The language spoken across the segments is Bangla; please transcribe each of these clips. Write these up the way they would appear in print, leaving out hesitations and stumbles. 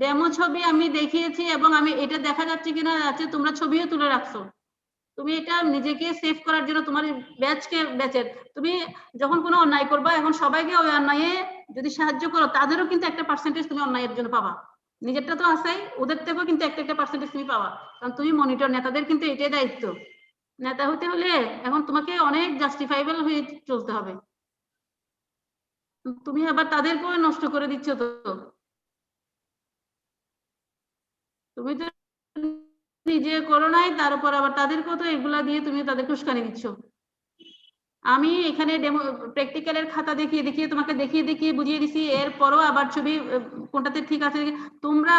ডেমো ছবি আমি দেখিয়েছি এবং আমি এটা দেখা যাচ্ছে কিনা আছে, তোমরা ছবিও তুলে রাখছো। তুমি এটা নিজেকে সেভ করার জন্য তোমার ব্যাচের তুমি যখন কোনো অন্যায় করবা, এখন সবাইকে ওই অন্যায়ে যদি সাহায্য করো, তাদেরও কিন্তু একটা পার্সেন্টেজ তুমি অন্যায়ের জন্য পাবা। নিজেরটা তো আছেই, ওদের থেকেও কিন্তু একটা পার্সেন্টেজ তুমি পাবা, কারণ তুমি মনিটর। নেতাদের কিন্তু এটাই দায়িত্ব। নেতা হতে হলে এখন তোমাকে অনেক জাস্টিফাইবল হয়ে চলতে হবে। তুমি আবার তাদেরকেও নষ্ট করে দিচ্ছ। তো তুমি তো নিজে করো নাই, তার উপর আবার তাদেরকেও তো এগুলা দিয়ে তুমি তাদেরকে উস্কানি দিচ্ছ। আমি এখানে ডেমো প্র্যাকটিক্যালের খাতা দেখিয়ে দেখিয়ে তোমাকে দেখিয়ে বুঝিয়ে দিছি, এরপরও আবার ছবি কোনটাতে ঠিক আছে। তোমরা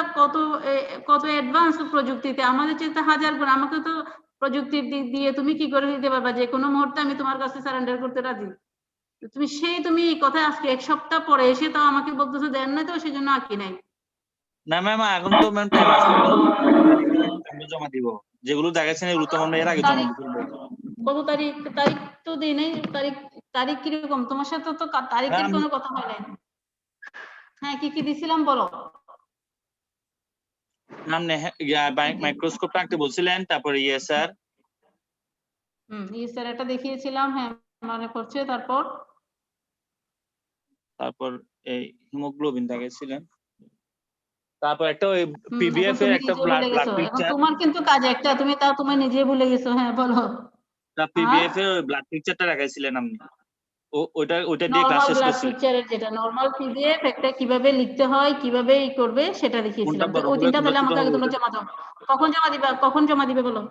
কত অ্যাডভান্স প্রযুক্তিতে, আমাদের চেয়ে 1000 গুণ। আমাকে তো প্রযুক্তির দিক দিয়ে তুমি কি করে দিতে পারবা যে কোনো মুহূর্তে আমি তোমার কাছে সারেন্ডার করতে রাজি। তুমি কথা আজকে 1 সপ্তাহ পরে এসে তাও আমাকে বলতেছো দেন না, তো সেজন্য আঁকি নাই। না ম্যাম, এখন তো ম্যাম টাইম আছে, আমরা জমা দিব। যেগুলো দেখাচ্ছেন এগুলো তো আমরা এর আগে জমা দিব। কত তারিখ তো দেই নাই। তারিখ কিরকম? তোমার সাথে তো তারিখের কোনো কথা হয় নাই। হ্যাঁ, কি দিছিলাম বলো। ম্যাম মাইক্রোস্কোপটা আঁকতে বলছিলেন, তারপরে স্যার স্যার এটা দেখিয়েছিলাম, হ্যাঁ মনে পড়ছে। তারপর এই হিমোগ্লোবিন দেখাইছিলেন। তারপর একটা ওই পিবিএফ এর একটা ব্লাড পিকচার। তোমার কিন্তু কাজ একটা, তুমি নিজে ভুলে গেছো। হ্যাঁ বলো। পিবিএফ এর ব্লাড পিকচারটা দেখাইছিলেন আপনি, ওইটা দিয়ে ক্লাস নরমাল শেষ ব্লাড করছিলেন। পিকচারের যেটা নরমাল পিডিএফ, একটা কিভাবে লিখতে হয়, কিভাবে করবে সেটা দেখিয়েছিলাম। কোনটা বড় ওই হবে, 3টা কোনটা তাহলে ছোট আমাকে হবে? আগে তোমরা জমা দাও। কখন জমা দিবে বলো।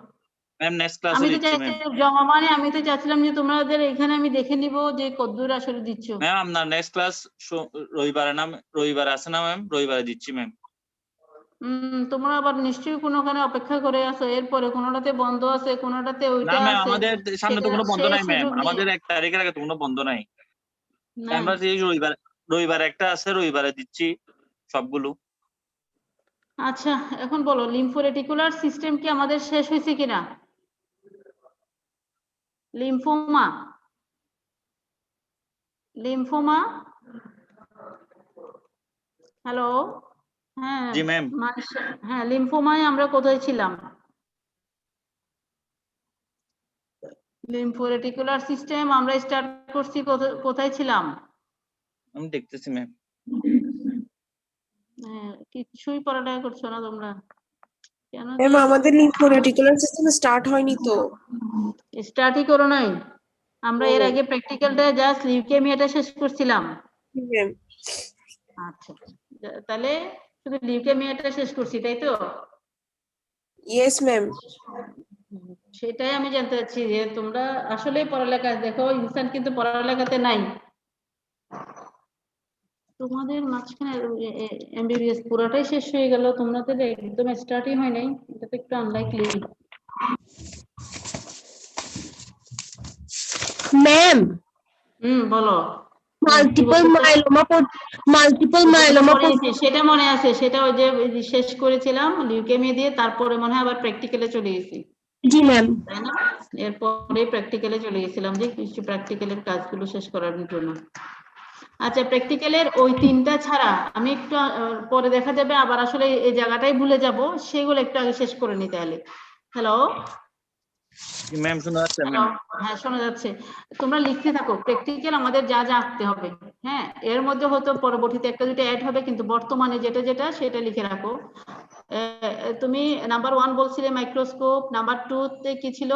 ম্যাম নেক্সট ক্লাসে আমি তো দিচ্ছি চাইছি ম্যাম। জমা, মানে আমি তো চাচ্ছিলাম যে তোমাদের এখানে আমি দেখে নিব যে কতদূর আসলে দিচ্ছ। ম্যাম আপনার নেক্সট ক্লাস রবিবার আছে না ম্যাম? রবিবারে দিচ্ছি ম্যাম। তোমরা আবার নিশ্চয়ই কোনোখানে অপেক্ষা করে আছো, এরপরে কোনোটাতে বন্ধ আছে, কোনোটাতে না ওইটা ম্যাম, আছে। আমাদের সামনে তো কোনো বন্ধ সেই নাই ম্যাম, সুযোগ নিয়ে আমাদের 1 তারিখের আগে তো কোনো বন্ধ নাই। না। আমরা এই রবিবার একটা আছে, রবিবারে দিচ্ছি সবগুলো। আচ্ছা, এখন বলো লিম্ফোরেটিকুলার সিস্টেম কি আমাদের শেষ হয়েছে কিনা? Lymphoma hello. হ্যাঁ জি ম্যাম। হ্যাঁ, লিম্ফোমায় আমরা কোথায় ছিলাম? লিম্ফোরেটিকুলার সিস্টেম আমরা স্টার্ট করছি কোথায় ছিলাম? আমি দেখতেছি ম্যাম। কিছুই পড়ালেখা করছো না তোমরা কেন? ম্যাম আমাদের লিম্ফোরেটিকুলার সিস্টেম স্টার্ট হয়নি তো। স্টার্টই করো নাই? আমরা এর আগে প্র্যাকটিক্যালটা জাস্ট লিউকেমিয়াটা শেষ করছিলাম। ম্যাম আচ্ছা, তাহলে শুধু লিউকেমিয়াটা শেষ করছি, তাই তো? Yes ma'am. সেটাই আমি জানতে চাচ্ছি যে তোমরা আসলে পড়ালেখা দেখো, ইনসান কিন্তু পড়ালেখাতে নাই। তোমাদের মাঝখানে এমবিবিএস পুরোটাই শেষ হয়ে গেল, তোমাদের একদম স্টার্টই হয় নাই। এটা তো একটু আনলাইকলি। ম্যাম বলো। মাল্টিপল মাইলোমা সেটা মনে আছে, সেটা ওই যে শেষ করেছিলাম লিউকেমিয়া দিয়ে, তারপরে মনে হয় আবার প্র্যাকটিক্যালে চলে গেছি। জি ম্যাম। তাই না? এরপরে প্র্যাকটিক্যালে চলে গেছিলাম যে কিছু প্র্যাকটিক্যালের কাজগুলো শেষ করার জন্য। আচ্ছা, প্র্যাকটিক্যালের ওই 3টা ছাড়া আমি একটু পরে দেখা যাবে আবার আসলে এই জায়গাটাই ভুলে যাব, সেগুলো একটু আগে শেষ করে নিতে হলে। হ্যালো ম্যাম শোনা যাচ্ছে ম্যাম? হ্যাঁ শোনা যাচ্ছে। তোমরা লিখতে থাকো প্র্যাকটিক্যাল আমাদের যা যা আঁকতে হবে। হ্যাঁ, এর মধ্যে হয়তো পরবর্তীতে একটা দুটো অ্যাড হবে, কিন্তু বর্তমানে যেটা সেটা লিখে রাখো। তুমি নাম্বার 1 বলছিলে মাইক্রোস্কোপ, নাম্বার 2 তে কি ছিল?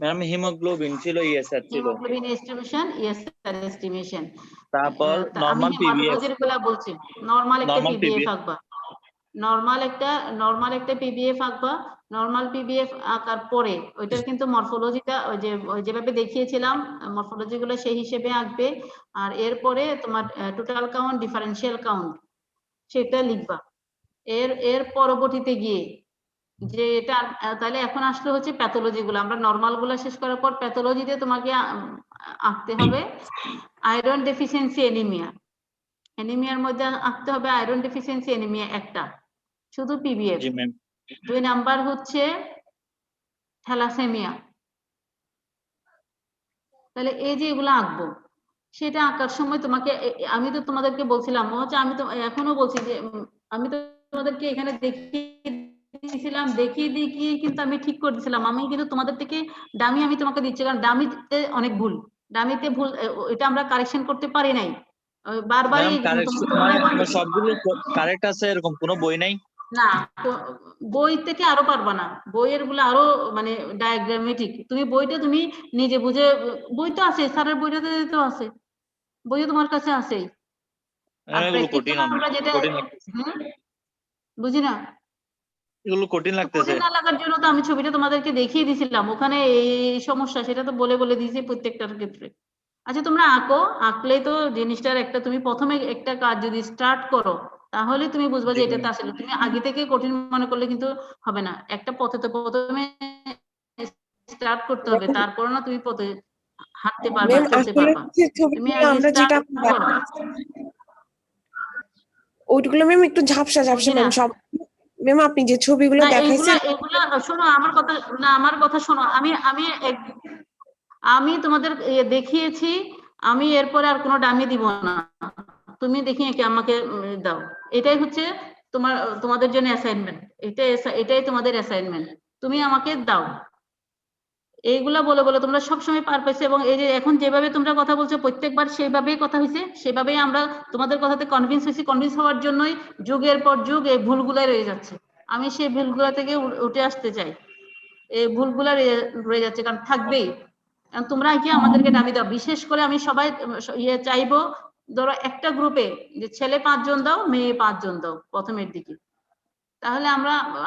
ম্যাম হিমোগ্লোবিন ছিল, ইএসআর ছিল। Haemoglobin estimation, ESR estimation. তারপর আমি নরমাল পিবিএফ। হেমাটোলজির গুলা বলছি। নরমাল একটা নরমাল পিবিএফ পিবিএফ। আঁকবা। নরমাল একটা পিবিএফ আঁকবা। নরমাল পিবিএফ আঁকার পরে ওইটার কিন্তু মরফোলজিটা ওই যেভাবে দেখিয়েছিলাম, মরফোলজি গুলো সেই হিসেবে আঁকবে। আর এরপরে তোমার টোটাল কাউন্ট, ডিফারেন্সিয়াল কাউন্ট সেটা লিখবা। এর পরবর্তীতে গিয়ে যে এটা তাহলে এখন আসলে হচ্ছে প্যাথোলজি গুলো। আমরা নরমাল গুলো শেষ করার পর প্যাথোলজিতে তোমাকে আঁকতে হবে আয়রন ডেফিসিয়েন্সি এনিমিয়া। এনিমিয়ার মধ্যে আঁকতে হবে আয়রন ডেফিসিয়েন্সি এনিমিয়া একটা, শুধু পিবিএফ। জি ম্যাম। 2 নাম্বার হচ্ছে থ্যালাসেমিয়া। তাহলে এই যে এগুলো আঁকবো, সেটা আঁকার সময় তোমাকে আমি তো তোমাদেরকে বলছিলাম, হচ্ছে আমি তো এখনো বলছি যে আমি তো তোমাদেরকে এখানে দেখিয়ে দিয়ে কিন্তু আমি ঠিক করে দিয়েছিলাম। আমি কিন্তু তোমাদের থেকে ডামি আমি তোমাকে দিচ্ছি, কারণ ডামিতে অনেক ভুল, ডামিতে ভুল, এটা আমরা কারেকশন করতে পারি নাই বারবারই। ম্যাম কারেক্ট মানে তোমার সবগুলো কারেক্ট আছে এরকম কোনো বই নাই? না, বই থেকে আরো পারবা না, বইয়ের গুলো আরো মানে ডায়াগ্রামেটিক। তুমি বইটা তুমি নিজে বুঝে, বই তো আছে, স্যারের বইটাতে তো আছে, বইও তোমার কাছে আছেই। আর এগুলো কঠিন প্র্যাকটিক্যাল আমরা যেটা কঠিন লাগতেছে, বুঝি না, এগুলো কঠিন লাগতেছে। কঠিন না লাগার জন্য তো আমি ছবিটা তোমাদেরকে দেখিয়ে দিয়েছিলাম, ওখানে এই সমস্যা সেটা তো বলে বলে দিয়েছি প্রত্যেকটার ক্ষেত্রে। আচ্ছা তোমরা আঁকো, আঁকলেই তো জিনিসটার একটা, তুমি প্রথমে একটা কাজ যদি স্টার্ট করো তাহলে তুমি বুঝবা জি যে ম্যাম। এটাতে আসলে তুমি আগে থেকে কঠিন মনে করলে কিন্তু হবে না। একটা পথে তো প্রথমে স্টার্ট করতে হবে, তারপর না তুমি পথে হাঁটতে পারবা, ম্যাম চলতে আসলে পারবা। হচ্ছে তুমি ছবিগুলো আগে আমরা স্টার্ট যেটা করো। ওইগুলো ম্যাম একটু ঝাপসা ঝাপসা বুঝি না। ম্যাম সব। ম্যাম আপনি যে ছবিগুলো না এগুলা দেখাইছেন এগুলা শোনো আমার কথা, না আমার কথা শোনো, আমি আমি আমি তোমাদের দেখিয়েছি, আমি এরপরে আর কোনো ডামি দিব না, তুমি দেখিয়ে কি আমাকে দাও। এটাই হচ্ছে তোমার তোমাদের জন্য অ্যাসাইনমেন্ট, এটাই তোমাদের অ্যাসাইনমেন্ট, তুমি আমাকে দাও। এইগুলা বলে বলে তোমরা সবসময় পার পাইছো, এবং এই যে এখন যেভাবে তোমরা কথা বলছো প্রত্যেকবার সেইভাবেই কথা হয়েছে, সেভাবেই আমরা তোমাদের কথাতে কনভিন্স হয়েছি, কনভিন্স হওয়ার জন্যই যুগের পর যুগ এই ভুলগুলাই রয়ে যাচ্ছে। আমি সেই ভুলগুলা থেকে উঠে আসতে চাই, এই ভুলগুলা রয়ে যাচ্ছে, কারণ থাকবেই। তোমরা কি আমাদেরকে দাবি দাও, বিশেষ করে আমি সবাই চাইবো, ধরো একটা গ্রুপে যে ছেলে 5 জন দাও, মেয়ে 5 জন দাও প্রথমের দিকে, তাহলে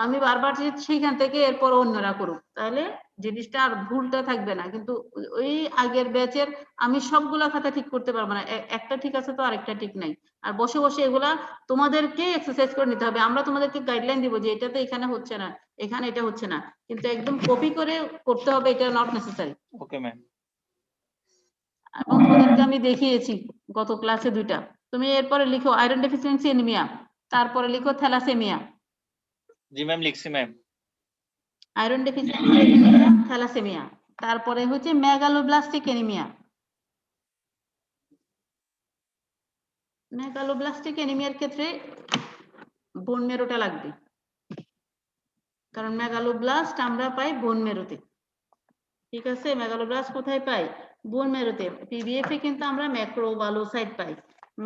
আমি বারবার সেইখান থেকে এরপর অন্যরা করুক, তাহলে জিনিসটা আর ভুলটা থাকবে না। কিন্তু ওই আগের ব্যাচের আমি সবগুলা খাতা ঠিক করতে পারবো না, একটা ঠিক আছে তো আরেকটা ঠিক নাই। আর বসে বসে এগুলা তোমাদেরকে এক্সারসাইজ করে নিতে হবে, আমরা তোমাদেরকে গাইডলাইন দিব যে এটা তো এখানে হচ্ছে না, এখানে এটা হচ্ছে না, কিন্তু একদম কপি করে করতে হবে, এটা নট নেসেসারি। Okay ma'am. এবং তোমাদেরকে আমি দেখিয়েছি গত ক্লাসে 2টা। তুমি এরপরে লিখো আয়রন ডেফিসিয়েন্সি অ্যানিমিয়া, তারপরে লিখো থ্যালাসেমিয়া। জি ম্যাম লিখছি ma'am. Iron deficiency anemia, thalassemia, তারপরে হচ্ছে মেগালোব্লাস্টিক অ্যানিমিয়া। মেগালোব্লাস্টিক অ্যানিমিয়ার ক্ষেত্রে বোন মেরোটা লাগবে, কারণ মেগালোব্লাস্ট আমরা পাই বোন মেরোতে। ঠিক আছে, মেগালোব্লাস্ট কোথায় পাই? বোন মেরোতে। পিবিএফ এ কিন্তু আমরা ম্যাক্রোবালোসাইট পাই,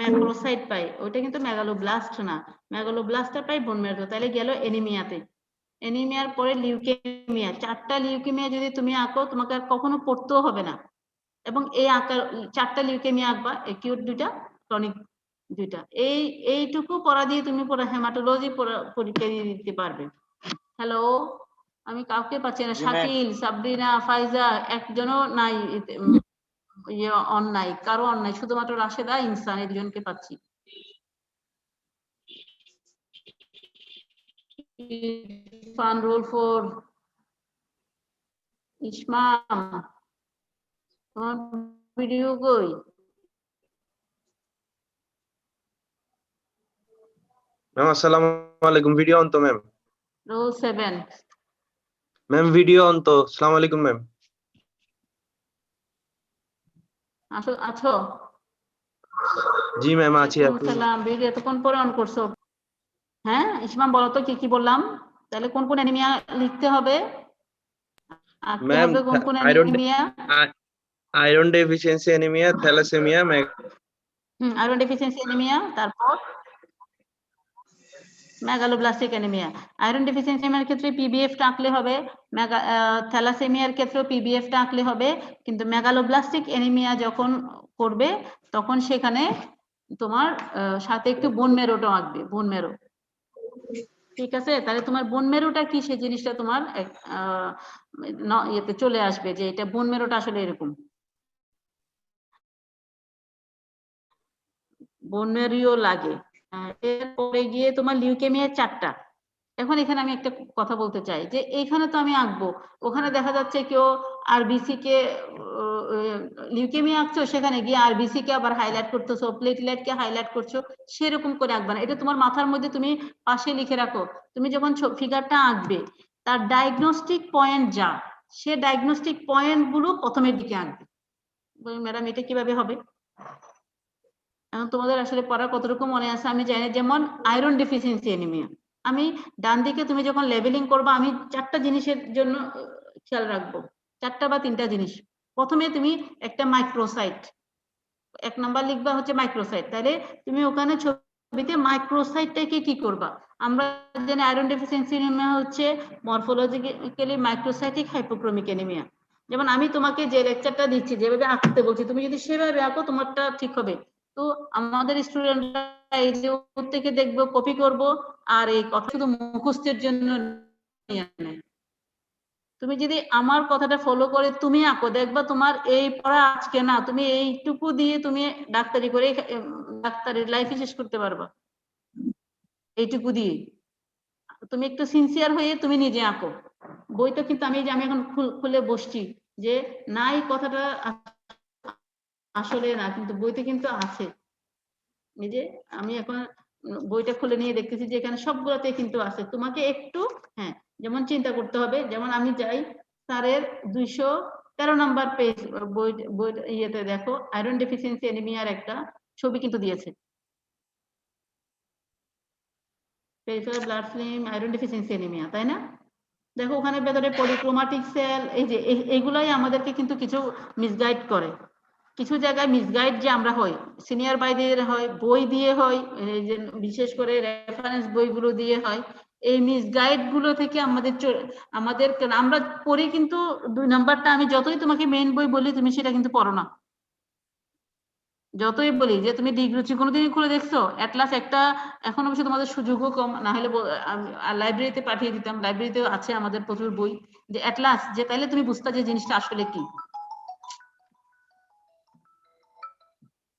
ম্যাক্রোসাইট পাই, ওইটা কিন্তু মেগালোব্লাস্ট না। মেগালোব্লাস্টটা পাই বোন মেরোতে। তাহলে গেল অ্যানিমিয়াতে। অ্যানিমিয়ার পরে লিউকেমিয়া, 4টা লিউকেমিয়া যদি তুমি আঁকো তোমাকে আর কখনো পড়তেও হবে না। এবং এই আকার 4টা লিউকেমিয়া আঁকবা, একিউট 2টা, ক্রনিক 2টা। এইটুকু পড়া দিয়ে তুমি পুরো হেমাটোলজি পরীক্ষা দিয়ে দিতে পারবে। হ্যালো, আমি কাউকে পাচ্ছি না, জি ম্যাম। শাকিল, সাবরিনা, ফাইজা, একজনও নাই, অন নাই, কারো অন নাই, শুধুমাত্র রাশেদা, ইনসান, একজনকে পাচ্ছি। ফান রোল 4, ইসমাম, তোমার ভিডিও কই? ম্যাম আসসালামু আলাইকুম। ভিডিও অন তো ma'am. Roll 7, ma'am video on তো। আসসালামু আলাইকুম ম্যাম। আছো? জি ম্যাম আছি আপনি। সালাম, ভিডিও এতক্ষণ পরে অন করছো? হ্যাঁ ইসমাম, বলো তো কি কি বললাম, তাহলে কোন কোন অ্যানিমিয়া লিখতে হবে, আঁকতে ম্যাম হবে, কোন কোন iron anemia? Iron deficiency anemia, thalassemia, iron deficiency anemia, তারপর মেগালোব্লাস্টিক অ্যানিমিয়া। আয়রন ডেফিসিয়েন্সি অ্যানিমিয়ার ক্ষেত্রে পিবিএফ টা আঁকলে হবে, থ্যালাসেমিয়ার ক্ষেত্রেও পিবিএফ টা আঁকলে হবে, কিন্তু মেগালোব্লাস্টিক অ্যানিমিয়া যখন করবে তখন সেখানে তোমার সাথে একটু বোন মেরোটা আঁকবে, বোন মেরো। ঠিক আছে, তাহলে তোমার বোন মেরোটা কি সেই জিনিসটা তোমার ইয়েতে চলে আসবে, যে এটা বোন মেরোটা আসলে এরকম। বোন মেরোও লাগে। এরপরে গিয়ে তোমার লিউকেমিয়া 4টা। এখন এখানে আমি একটা কথা বলতে চাই, যে এইখানে তো আমি আঁকবো, ওখানে দেখা যাচ্ছে কেউ আরবিসি কে লিউকেমিয়া আঁকছো, সেখানে গিয়ে আরবিসি কে আবার হাইলাইট করতেছো, প্লেটলেট কে হাইলাইট করছো, সেরকম করে আঁকবা না। এটা তোমার মাথার মধ্যে তুমি পাশে লিখে রাখো, তুমি যখন ফিগারটা আঁকবে তার ডায়াগনস্টিক পয়েন্ট যা, সে ডায়াগনস্টিক পয়েন্ট গুলো প্রথমের দিকে আঁকবে। ম্যাডাম এটা কিভাবে হবে? এখন তোমাদের আসলে পড়া কতটুকু মনে আছে আমি জানি। যেমন আয়রন ডেফিসিয়েন্সি অ্যানিমিয়া, আমি ডান দিকে তুমি যখন লেবেলিং করবা আমি 4টা জিনিসের জন্য খেয়াল রাখবো, 4টা বা 3টা জিনিস। প্রথমে তুমি একটা মাইক্রোসাইট, 1 নাম্বার লিখবা হচ্ছে মাইক্রোসাইট, তাহলে তুমি ওখানে ছবিতে মাইক্রোসাইটটাকে কি করবা? আমরা জানি আয়রন ডেফিসিয়েন্সি অ্যানিমিয়া হচ্ছে মরফোলজিক্যালি মাইক্রোসাইটিক হাইপোক্রোমিক অ্যানিমিয়া। যেমন আমি তোমাকে যে লেকচারটা দিচ্ছি, যেভাবে আঁকতে বলছি, তুমি যদি সেভাবে আঁকো তোমারটা ঠিক হবে। তো আমাদের স্টুডেন্টরা এই যে ওর থেকে দেখবো, কপি করব, আর এই কথা শুধু মুখস্থের জন্য নিয়ে নেয়। তুমি যদি আমার কথাটা ফলো করে তুমি আঁকো, দেখবা তোমার এই পড়া আজকে না, তুমি এইটুকু দিয়ে তুমি ডাক্তারি করে ডাক্তারের লাইফে শেষ করতে পারবা। এইটুকু দিয়ে তুমি একটু সিনসিয়ার হয়ে তুমি নিজে আঁকো। বইটা কিন্তু আমি এখন খুলে বসছি যে না, এই কথাটা আসলে না, কিন্তু বইতে কিন্তু আছে। এই যে আমি এখন বইটা খুলে নিয়ে দেখতেছি যে এখানে সবগুলোতে কিন্তু আছে। তোমাকে একটু যেমন চিন্তা করতে হবে। যেমন আমি যাই স্যারের 213 নাম্বার পেজ বই ইয়েতে দেখো, আয়রন ডেফিসিয়েন্সি অ্যানিমিয়ার একটা ছবি কিন্তু দিয়েছে। Peripheral blood film iron deficiency anaemia, তাই না? দেখো ওখানে ভেতরে পলিক্রোমাটিক সেল, এই যে এইগুলাই আমাদেরকে কিন্তু কিছু মিসগাইড করে। কিছু জায়গায় মিসগাইড যে আমরা হই, সিনিয়র বাইদের হয়, বই দিয়ে হয়, এই যে বিশেষ করে রেফারেন্স বইগুলো দিয়ে হয়। এই মিসগাইড গুলো থেকে আমাদের আমরা পড়ি, কিন্তু 2 নাম্বারটা আমি যতই তোমাকে মেইন বই বলি তুমি সেটা কিন্তু পড়ো না। যতই বলি যে তুমি দিকরুচি কোনোদিন খুলে দেখছো? অ্যাটলাস একটা, এখন অবশ্য তোমাদের সুযোগও কম, না হলে লাইব্রেরিতে পাঠিয়ে দিতাম, লাইব্রেরিতে আছে আমাদের প্রচুর বই, যে অ্যাটলাস যে তাইলে তুমি বুঝতা যে জিনিসটা আসলে কি।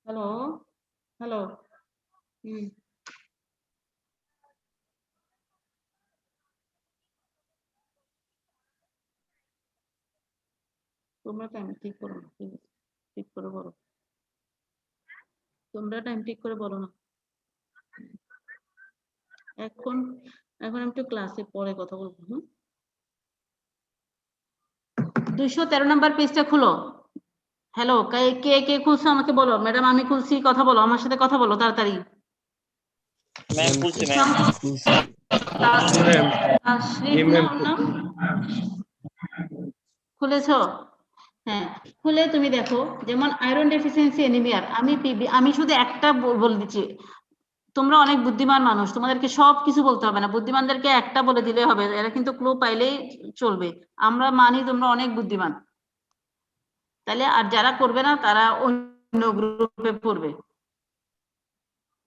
হ্যালো হ্যালো তোমরা টাইম ঠিক করো না, ঠিক করে বলো। তোমরা টাইম ঠিক করে বলো না। এখন আমি একটু ক্লাসে পরে কথা বলবো। 213 নাম্বার পেজটা খুলো। হ্যালো, কে কে খুলছো আমাকে বলো। ম্যাডাম আমি খুলছি, কথা বলো, আমার সাথে কথা বলো তাড়াতাড়ি। ম্যাম খুলছি ম্যাম। খুলেছো? হ্যাঁ, খুলে তুমি দেখো। যেমন আয়রন ডেফিসিয়েন্সি অ্যানিমিয়ার আমি শুধু একটা বলে দিচ্ছি। তোমরা অনেক বুদ্ধিমান মানুষ, তোমাদেরকে সবকিছু বলতে হবে না, বুদ্ধিমানদেরকে একটা বলে দিলে হবে, এরা কিন্তু ক্লু পাইলেই চলবে। আমরা মানি তোমরা অনেক বুদ্ধিমান, তাহলে আর যারা করবে না তারা অন্য গ্রুপে পড়বে।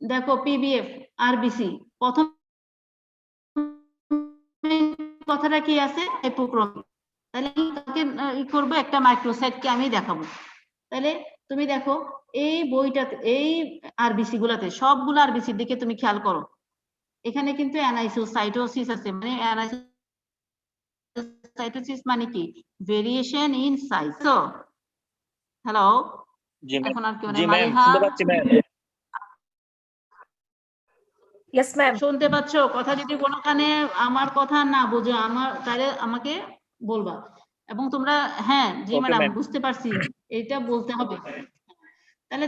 দেখো পিবিএফ আরবিসি, প্রথম কথাটা কি আছে? হাইপোক্রোমিক। তাহলে তাকে করবো একটা মাইক্রোসাইটকে আমি দেখাবো। তাহলে তুমি দেখো এই বইটাতে, এই আরবিসি গুলাতে, সবগুলো আরবিসির দিকে তুমি খেয়াল করো। এখানে কিন্তু অ্যানাইসোসাইটোসিস আছে, মানে অ্যানাইসোসাইটোসিস মানে কি? Variation in size. তো হ্যালো, এখন আর কি মানে মালিহা, শুনতে পাচ্ছি ম্যাম। Yes ma'am. শুনতে পাচ্ছ? কথা যদি কোনোখানে আমার কথা না বুঝো তাহলে আমাকে বলবা। এবং তোমরা জি ওকে ম্যাডাম ম্যাম। বুঝতে পারছি, এটা বলতে হবে। তাহলে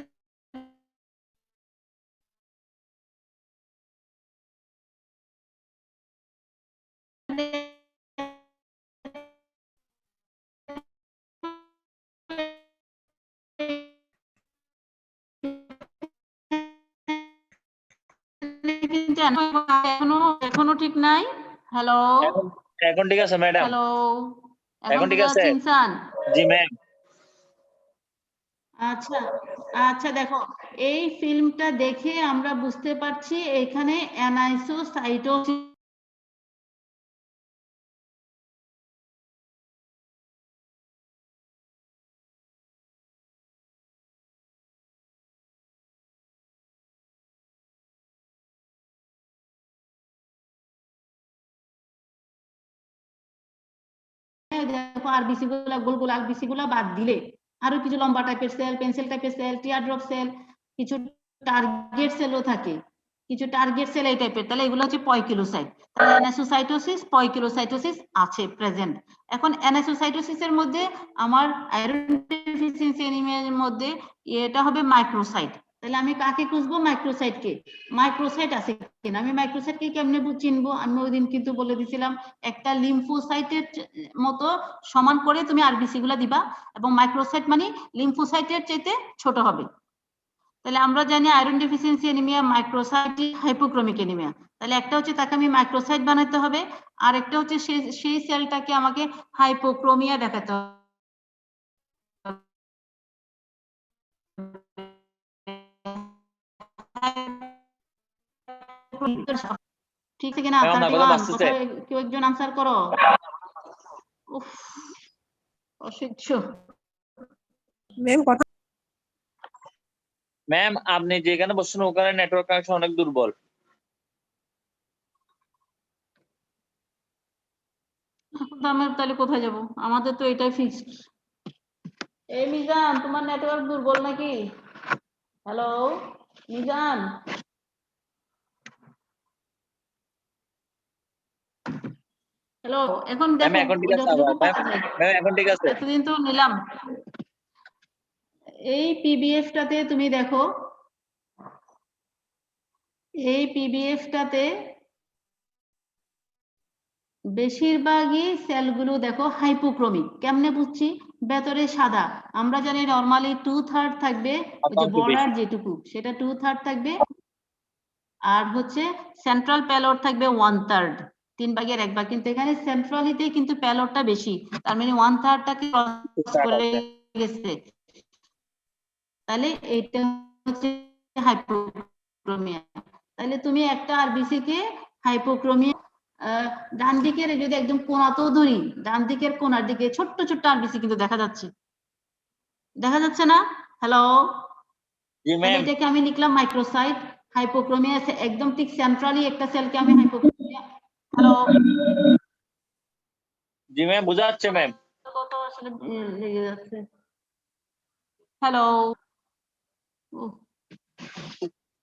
এখনো ঠিক নাই। হ্যালো এখন ঠিক আছে ম্যাডাম। হ্যালো, এখন ঠিক আছে? জি ম্যাম। আচ্ছা আচ্ছা, দেখো এই ফিল্মটা দেখে আমরা বুঝতে পারছি এখানে অ্যানাইসোসাইটোসিস দেখো আরবিসি গুলা, গোল গোল আরবিসি গুলা বাদ দিলে আরো কিছু লম্বা টাইপের সেল, পেন্সিল টাইপের সেল, টিয়ার ড্রপ সেল, কিছু টার্গেট সেলও থাকে, কিছু টার্গেট সেল এই টাইপের। তাহলে এগুলো হচ্ছে পয়কিলোসাইট। তাহলে অ্যানাইসোসাইটোসিস, পয়কিলোসাইটোসিস আছে প্রেজেন্ট। এখন অ্যানাইসোসাইটোসিসের মধ্যে আমার আয়রন ডেফিসিয়েন্সি অ্যানিমিয়ার মধ্যে এটা হবে মাইক্রোসাইট। তাহলে আমি কাকে খুঁজবো? মাইক্রোসাইটকে। মাইক্রোসাইট আছে কিনা, আমি মাইক্রোসাইটকে কেমনে চিনবো? আমি ওই দিন কিন্তু বলে দিছিলাম একটা লিম্ফোসাইটের মতো সমান করে তুমি আরবিসি গুলা দিবা, এবং মাইক্রোসাইট মানে লিম্ফোসাইটের চাইতে ছোট হবে। তাহলে আমরা জানি iron deficiency anaemia, microcytic hypochromic anaemia. তাহলে একটা হচ্ছে তাকে আমি মাইক্রোসাইট বানাতে হবে, আর একটা হচ্ছে সেই সেলটাকে আমাকে হাইপোক্রোমিয়া দেখাতে হবে। ঠিক আছে কিনা? ম্যাম আপনার কথা 31 বাঁচতেছে। কথা কেউ একজন আনসার করো। উফ, অসহ্য। ম্যাম কথা ম্যাম আপনি যেখানে বসছেন ওখানে নেটওয়ার্ক কানেকশন অনেক দুর্বল। এখন তো আমরা তাহলে কোথায় যাব? আমাদের তো এটাই ফিক্সড। এই মিজান, তোমার নেটওয়ার্ক দুর্বল নাকি? Hello Mizan, hello. এখন ম্যাম দেখো এখন ঠিক আছে যতটুকু আবার ম্যাম, পারা যায়। ম্যাম এখন ঠিক আছে। এতদিন তো নিলাম। এই পিবিএফটাতে তুমি দেখো, এই পিবিএফটাতে বেশিরভাগই সেলগুলো দেখো হাইপোক্রোমিক। কেমনে বুঝছি? ভেতরে সাদা। আমরা জানি নরমালি 2/3 থাকবে, ওই যে অত্যন্ত বর্ডার বেশি। যেটুকু সেটা 2/3 থাকবে, আর হচ্ছে সেন্ট্রাল প্যালোড থাকবে 1/3, 3/1 কিন্তু এখানে সেন্ট্রালিতে কিন্তু প্যালোডটা বেশি, তার মানে 1/3টাকে ক্রস করে গেছে। তাহলে এটা হচ্ছে হাইপোক্রোমিয়া। তাহলে তুমি একটা আরবিসি কে হাইপোক্রোমিয়া, ডান দিকের যদি একদম কোনাতেও ধরি, ডান দিকের কোনার দিকে ছোট্ট ছোট্ট আরবিসি কিন্তু দেখা যাচ্ছে, দেখা যাচ্ছে না? হ্যালো, জি তাহলে ম্যাম। এটাকে আমি লিখলাম মাইক্রোসাইট হাইপোক্রোমিয়া। একদম ঠিক সেন্ট্রালি একটা সেলকে আমি হাইপোক্রোমিয়া। হ্যালো, জি ম্যাম বোঝা যাচ্ছে ম্যাম। কত আসলে লেগে যাচ্ছে। হ্যালো,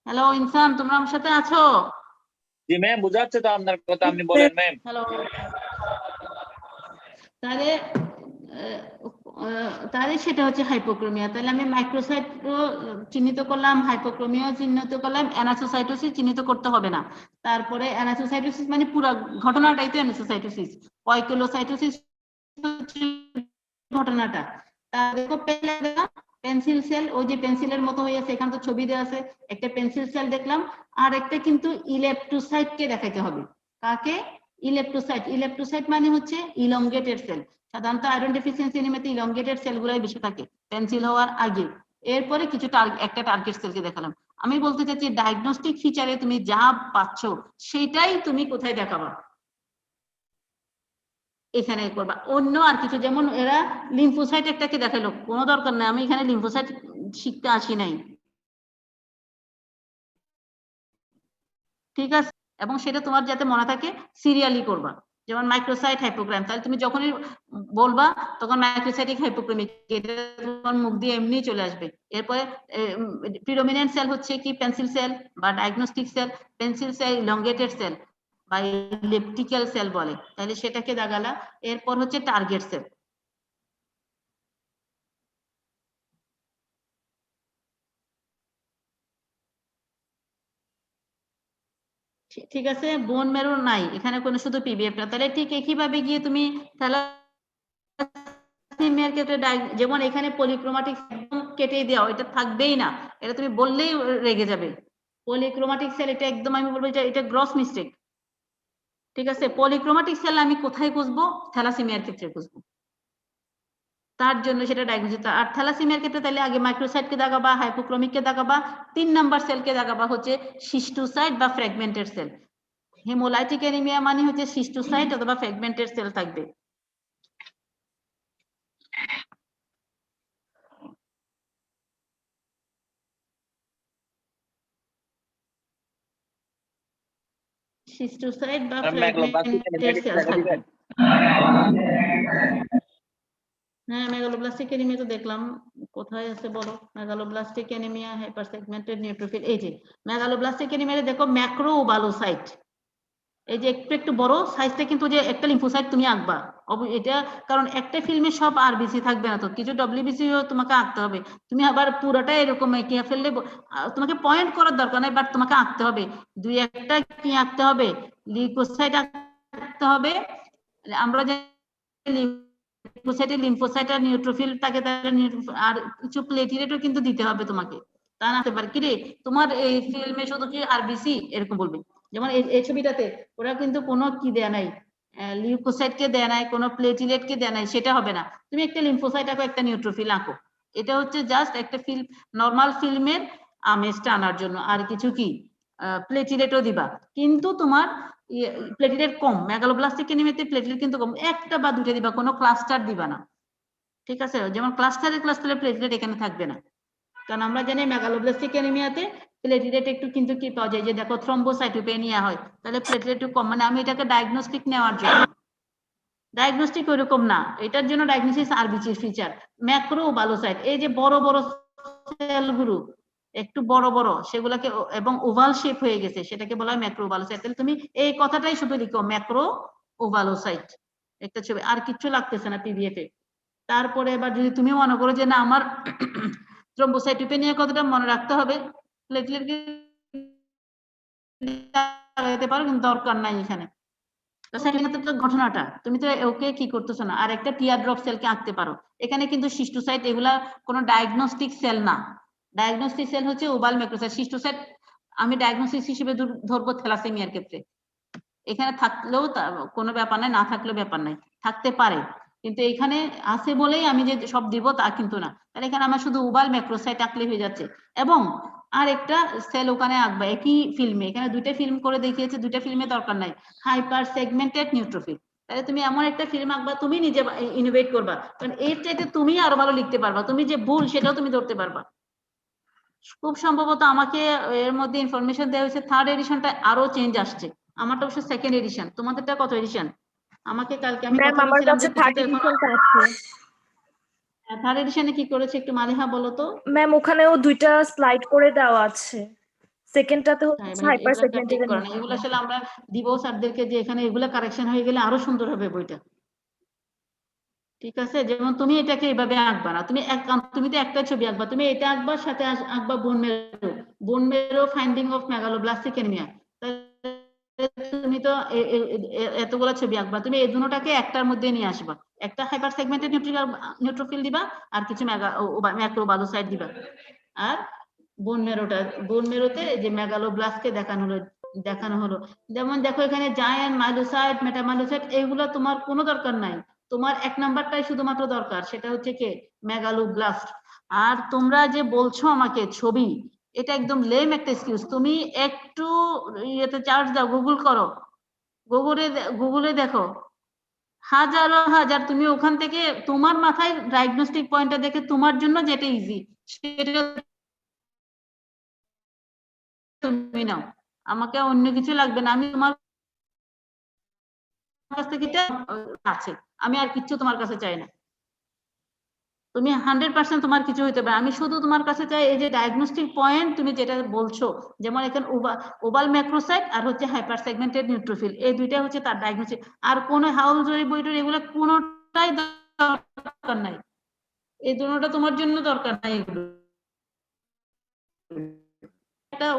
হ্যালো ইনসান, তোমরা আমার সাথে আছো? জি ম্যাম বোঝা যাচ্ছে তো আপনার কথা, আপনি বলেন ম্যাম। হ্যালো, তাহলে তাহলে সেটা হচ্ছে হাইপোক্রোমিয়া। তাহলে আমি মাইক্রোসাইট চিহ্নিত করলাম, হাইপোক্রোমিয়া চিহ্নিত করলাম, অ্যানাসোসাইটোসিস চিহ্নিত করতে হবে না। তারপরে অ্যানাসোসাইটোসিস মানে পুরো ঘটনাটাই তো অ্যানাসোসাইটোসিস। পয়কুলোসাইটোসিস ঘটনাটা। দেখো পেন্সিল সেল, ওই যে পেন্সিলের মতো হয়ে আছে, এখানে তো ছবি দেওয়া আছে, একটা পেন্সিল সেল দেখলাম। আর একটা কিন্তু ইলেপ্টোসাইটকে দেখাইতে হবে। কাকে? ইলেপ্টোসাইট। ইলেপ্টোসাইট মানে হচ্ছে ইলংগেটেড সেল। সাধারণত আয়রন ডেফিসিয়েন্সি এনিমিয়াতে ইলংগেটেড সেলগুলাই বেশি থাকে পেন্সিল হওয়ার আগে। এরপরে কিছু একটা টার্গেট সেলকে দেখালাম। আমি বলতে চাচ্ছি ডায়াগনস্টিক ফিচারে তুমি যা পাচ্ছ সেটাই তুমি কোথায় দেখাবা? এখানে করবা। অন্য আর কিছু, যেমন এরা লিম্ফোসাইট একটাকে দেখালো, কোনো দরকার নাই, আমি এখানে লিম্ফোসাইট শিখতে আসি নাই, ঠিক আছে? এবং সেটা তোমার যাতে মনে থাকে সিরিয়ালি করবা। যেমন মাইক্রোসাইট হাইপোগ্রাম, তাহলে তুমি যখনই বলবা তখন মাইক্রোসাইটিক হাইপোক্রোমিক, এটা তোমার মুখ দিয়ে এমনি চলে আসবে। এরপরে প্রিডোমিনেন্ট সেল হচ্ছে কি পেন্সিল সেল বা diagnostic cell. Pencil cell elongated cell বা ইলেপ্টিক্যাল সেল বলে, তাহলে সেটাকে দাগালা। এরপর হচ্ছে টার্গেট সেল। ঠিক আছে, বোন মেরো নাই এখানে, কোনো শুধু পিবিএফটা। তাহলে ঠিক একইভাবে গিয়ে তুমি থ্যালাসেমিয়ার ক্ষেত্রে যেমন এখানে পলিক্রোমাটিক একদম কেটে দেওয়া, এটা থাকবেই না, এটা তুমি বললেই রেগে যাবে। পলিক্রোমাটিক সেল এটা একদম আমি বলবো এটা গ্রস মিস্টেক। ঠিক আছে, পলিক্রোমাটিক সেল আমি কোথায় খুঁজবো? থ্যালাসেমিয়ার ক্ষেত্রে খুঁজবো, তার জন্য সেটা ডায়াগনোসিস। আর থ্যালাসেমিয়ার ক্ষেত্রে তাহলে আগে মাইক্রোসাইটকে দাগাবা, হাইপোক্রোমিককে দাগাবা, 3 নাম্বার সেলকে দাগাবা হচ্ছে সিস্টোসাইট বা ফ্র্যাগমেন্টেড সেল। হেমোলাইটিক অ্যানিমিয়া মানে হচ্ছে সিস্টোসাইট অথবা ফ্র্যাগমেন্টেড সেল থাকবে। সিস্টোসাইট বা মেগালোব্লাস্টিক ফ্র্যাগমেন্টেড অ্যানিমিয়া সেল দেখা থাকবে। দিবেন? হ্যাঁ, মেগালোব্লাস্টিক অ্যানিমিয়া তো দেখলাম, কোথায় আছে বলো? Megaloblastic anaemia hyper segmented neutrophil, এই যে মেগালোব্লাস্টিক অ্যানিমিয়া দেখো ম্যাক্রো ওভালোসাইট, এই যে একটু একটু বড় সাইজটা কিন্তু যে একটা লিম্ফোসাইট তুমি আঁকবা এটা, কারণ একটা ফিল্মে সব আরবিসি থাকবে না, তো কিছু ডব্লিউবিসি তোমাকে আঁকতে হবে। তুমি আবার পুরোটা এরকম এঁকে ফেললে তোমাকে পয়েন্ট করার দরকার নাই, বাট তোমাকে আঁকতে হবে। দুই একটা কি আঁকতে হবে, লিউকোসাইট আঁকতে হবে। আমরা যে লিম্ফোসাইট আর নিউট্রোফিল থাকে, আর কিছু প্লেটলেটও কিন্তু দিতে হবে তোমাকে। তা না হতে পারে কি রে তোমার এই ফিল্মে শুধু কি আরবিসি এরকম বলবে। যেমন এই ছবিটাতে ওরা কিন্তু কোনো কি দেয়া নাই, লিউকোসাইট কে দেয়া নাই, কোনো প্লেটলেট কে দেয়া নাই, সেটা হবে না। তুমি একটা লিম্ফোসাইট আঁকো, একটা নিউট্রোফিল আঁকো, এটা হচ্ছে জাস্ট একটা ফিল্ম, নরমাল ফিল্মের আমেজটা আনার জন্য। আর কিছু কি প্লেটলেটও দিবা, কিন্তু তোমার প্লেটলেট কম, মেগালোব্লাস্টিক এনিমিয়াতে প্লেটলেট কিন্তু কম, একটা বা দুটো দিবা, কোনো ক্লাস্টার দিবা না, ঠিক আছে? যেমন ক্লাস্টারে প্লেটলেট এখানে থাকবে না, কারণ আমরা জানি মেগালোব্লাস্টিক এনিমিয়াতে প্লেটলেট একটু কিন্তু কি পাওয়া যায়, যে দেখো থ্রম্বোসাইটোপেনিয়া হয়, তাহলে প্লেটলেট একটু কম, মানে আমি এটাকে ডায়াগনস্টিক নেওয়ার জন্য, ডায়াগনস্টিক ওইরকম না, এটার জন্য ডায়াগনোসিস আরবিসি ফিচার। ম্যাক্রো ওভালোসাইট, এই যে বড় বড় সেলগুলো একটু বড় বড় সেগুলোকে এবং ওভাল শেপ হয়ে গেছে, সেটাকে বলা হয় ম্যাক্রো ওভালোসাইট। তাহলে তুমি এই কথাটাই শুধু লিখো, ম্যাক্রো ওভালোসাইট, একটা ছবি, আর কিচ্ছু লাগতেছে না পিডিএফ এ। তারপরে এবার যদি তুমি মনে করো যে না আমার থ্রম্বোসাইটোপেনিয়া কথাটা মনে রাখতে হবে, প্লেটলেট লাগাইতে পারো, কিন্তু দরকার নাই এখানে। ঘটনাটা তুমি তো ওকে কি করতেছো না। আর একটা টিয়ার ড্রপ সেলকে আঁকতে পারো, এখানে কিন্তু সিস্টোসাইট এগুলা কোনো ডায়াগনস্টিক সেল না, ডায়াগনস্টিক সেল হচ্ছে ওভাল ম্যাক্রোসাইট। সিস্টোসাইট আমি ডায়াগনোসিস হিসেবে ধরবো থ্যালাসেমিয়ার ক্ষেত্রে, এখানে থাকলেও কোনো ব্যাপার নাই, না থাকলেও ব্যাপার নাই, থাকতে পারে, কিন্তু এখানে আছে বলেই আমি যে সব দিব তা কিন্তু না। তাহলে এখানে আমার শুধু ওভাল ম্যাক্রোসাইট আঁকলে হয়ে যাচ্ছে। এবং আর একটা সেল ওখানে আঁকবা একই ফিল্মে, এখানে দুইটা ফিল্ম করে দেখিয়েছে, দুইটা ফিল্মে দরকার নাই, হাইপার সেগমেন্টেড নিউট্রোফিল। তাহলে তুমি এমন একটা ফিল্ম আঁকবা, তুমি নিজে ইনোভেট করবা, কারণ এর চাইতে তুমি আরো ভালো লিখতে পারবা, তুমি যে ভুল সেটাও তুমি ধরতে পারবা। খুব সম্ভবত আমাকে এর মধ্যে ইনফরমেশন দেওয়া হয়েছে থার্ড এডিশনটা আরো চেঞ্জ আসছে, আমারটা অবশ্য সেকেন্ড এডিশন, তোমাদেরটা কত এডিশন? আমাকে কালকে আমি ম্যাম কথা আমার বলছিলাম কাছে যে থার্ড এডিশনটা আছে। থার্ড এডিশনে কি করেছে একটু মালিহা বলো তো। ম্যাম ওখানেও দুইটা স্লাইড করে দেওয়া আছে, সেকেন্ডটাতে হচ্ছে হাইপার এগুলো ঠিক সেগমেন্টেড। করে না, এগুলো আসলে আমরা দিব স্যারদেরকে যে এখানে এগুলো কারেকশন হয়ে গেলে আরো সুন্দর হবে বইটা, ঠিক আছে? যেমন তুমি এটাকে এইভাবে আঁকবা না, তুমি তো একটা ছবি আঁকবা, তুমি এটা আঁকবা, সাথে আঁকবা বোন মেরো ফাইন্ডিং অফ মেগালোব্লাস্টিক এনিমিয়া। তুমি তো এতগুলো ছবি আঁকবা, তুমি এই দুটোটাকে একটার মধ্যে নিয়ে আসবা, একটা হাইপার সেগমেন্টেড নিউট্রোফিল দিবা, আর কিছু ম্যাক্রোবালোসাইট দিবা, আর বোন মেরোতে যে মেগালোব্লাস্টকে দেখানো হলো। যেমন দেখো এখানে জায়ান্ট মাইলোসাইট, মেটামাইলোসাইট, এগুলো তোমার কোনো দরকার নাই, তোমার এক নাম্বারটাই শুধুমাত্র দরকার, সেটা হচ্ছে কি মেগালোব্লাস্ট। আর তোমরা যে বলছো আমাকে ছবি, এটা একদম লেম একটা এক্সকিউজ। তুমি একটু ইয়েতে চার্জ দাও, গুগল করো, গুগলে দেখো, হাজারো হাজার, তুমি ওখান থেকে তোমার মাথায় ডায়াগনস্টিক পয়েন্টটা দেখে তোমার জন্য যেটা ইজি সেটা তুমি নাও, আমাকে অন্য কিছু লাগবে না, আমি তোমার কাছ থেকে আছে, আমি আর কিচ্ছু তোমার কাছে চাই না, তুমি 100% তোমার কিছু হইতে পারে, আমি শুধু তোমার কাছে চাই এই যে ডায়াগনস্টিক পয়েন্ট তুমি যেটা বলছো, যেমন এখানে ওভাল ম্যাক্রোসাইট আর হচ্ছে হাইপার সেগমেন্টেড নিউট্রোফিল, এই দুইটা হচ্ছে তার ডায়াগনস্টিক। আর কোনো হাউল জরি বইটর এগুলো কোনোটাই দরকার নাই, এই দুটোটা তোমার জন্য দরকার নাই, এগুলো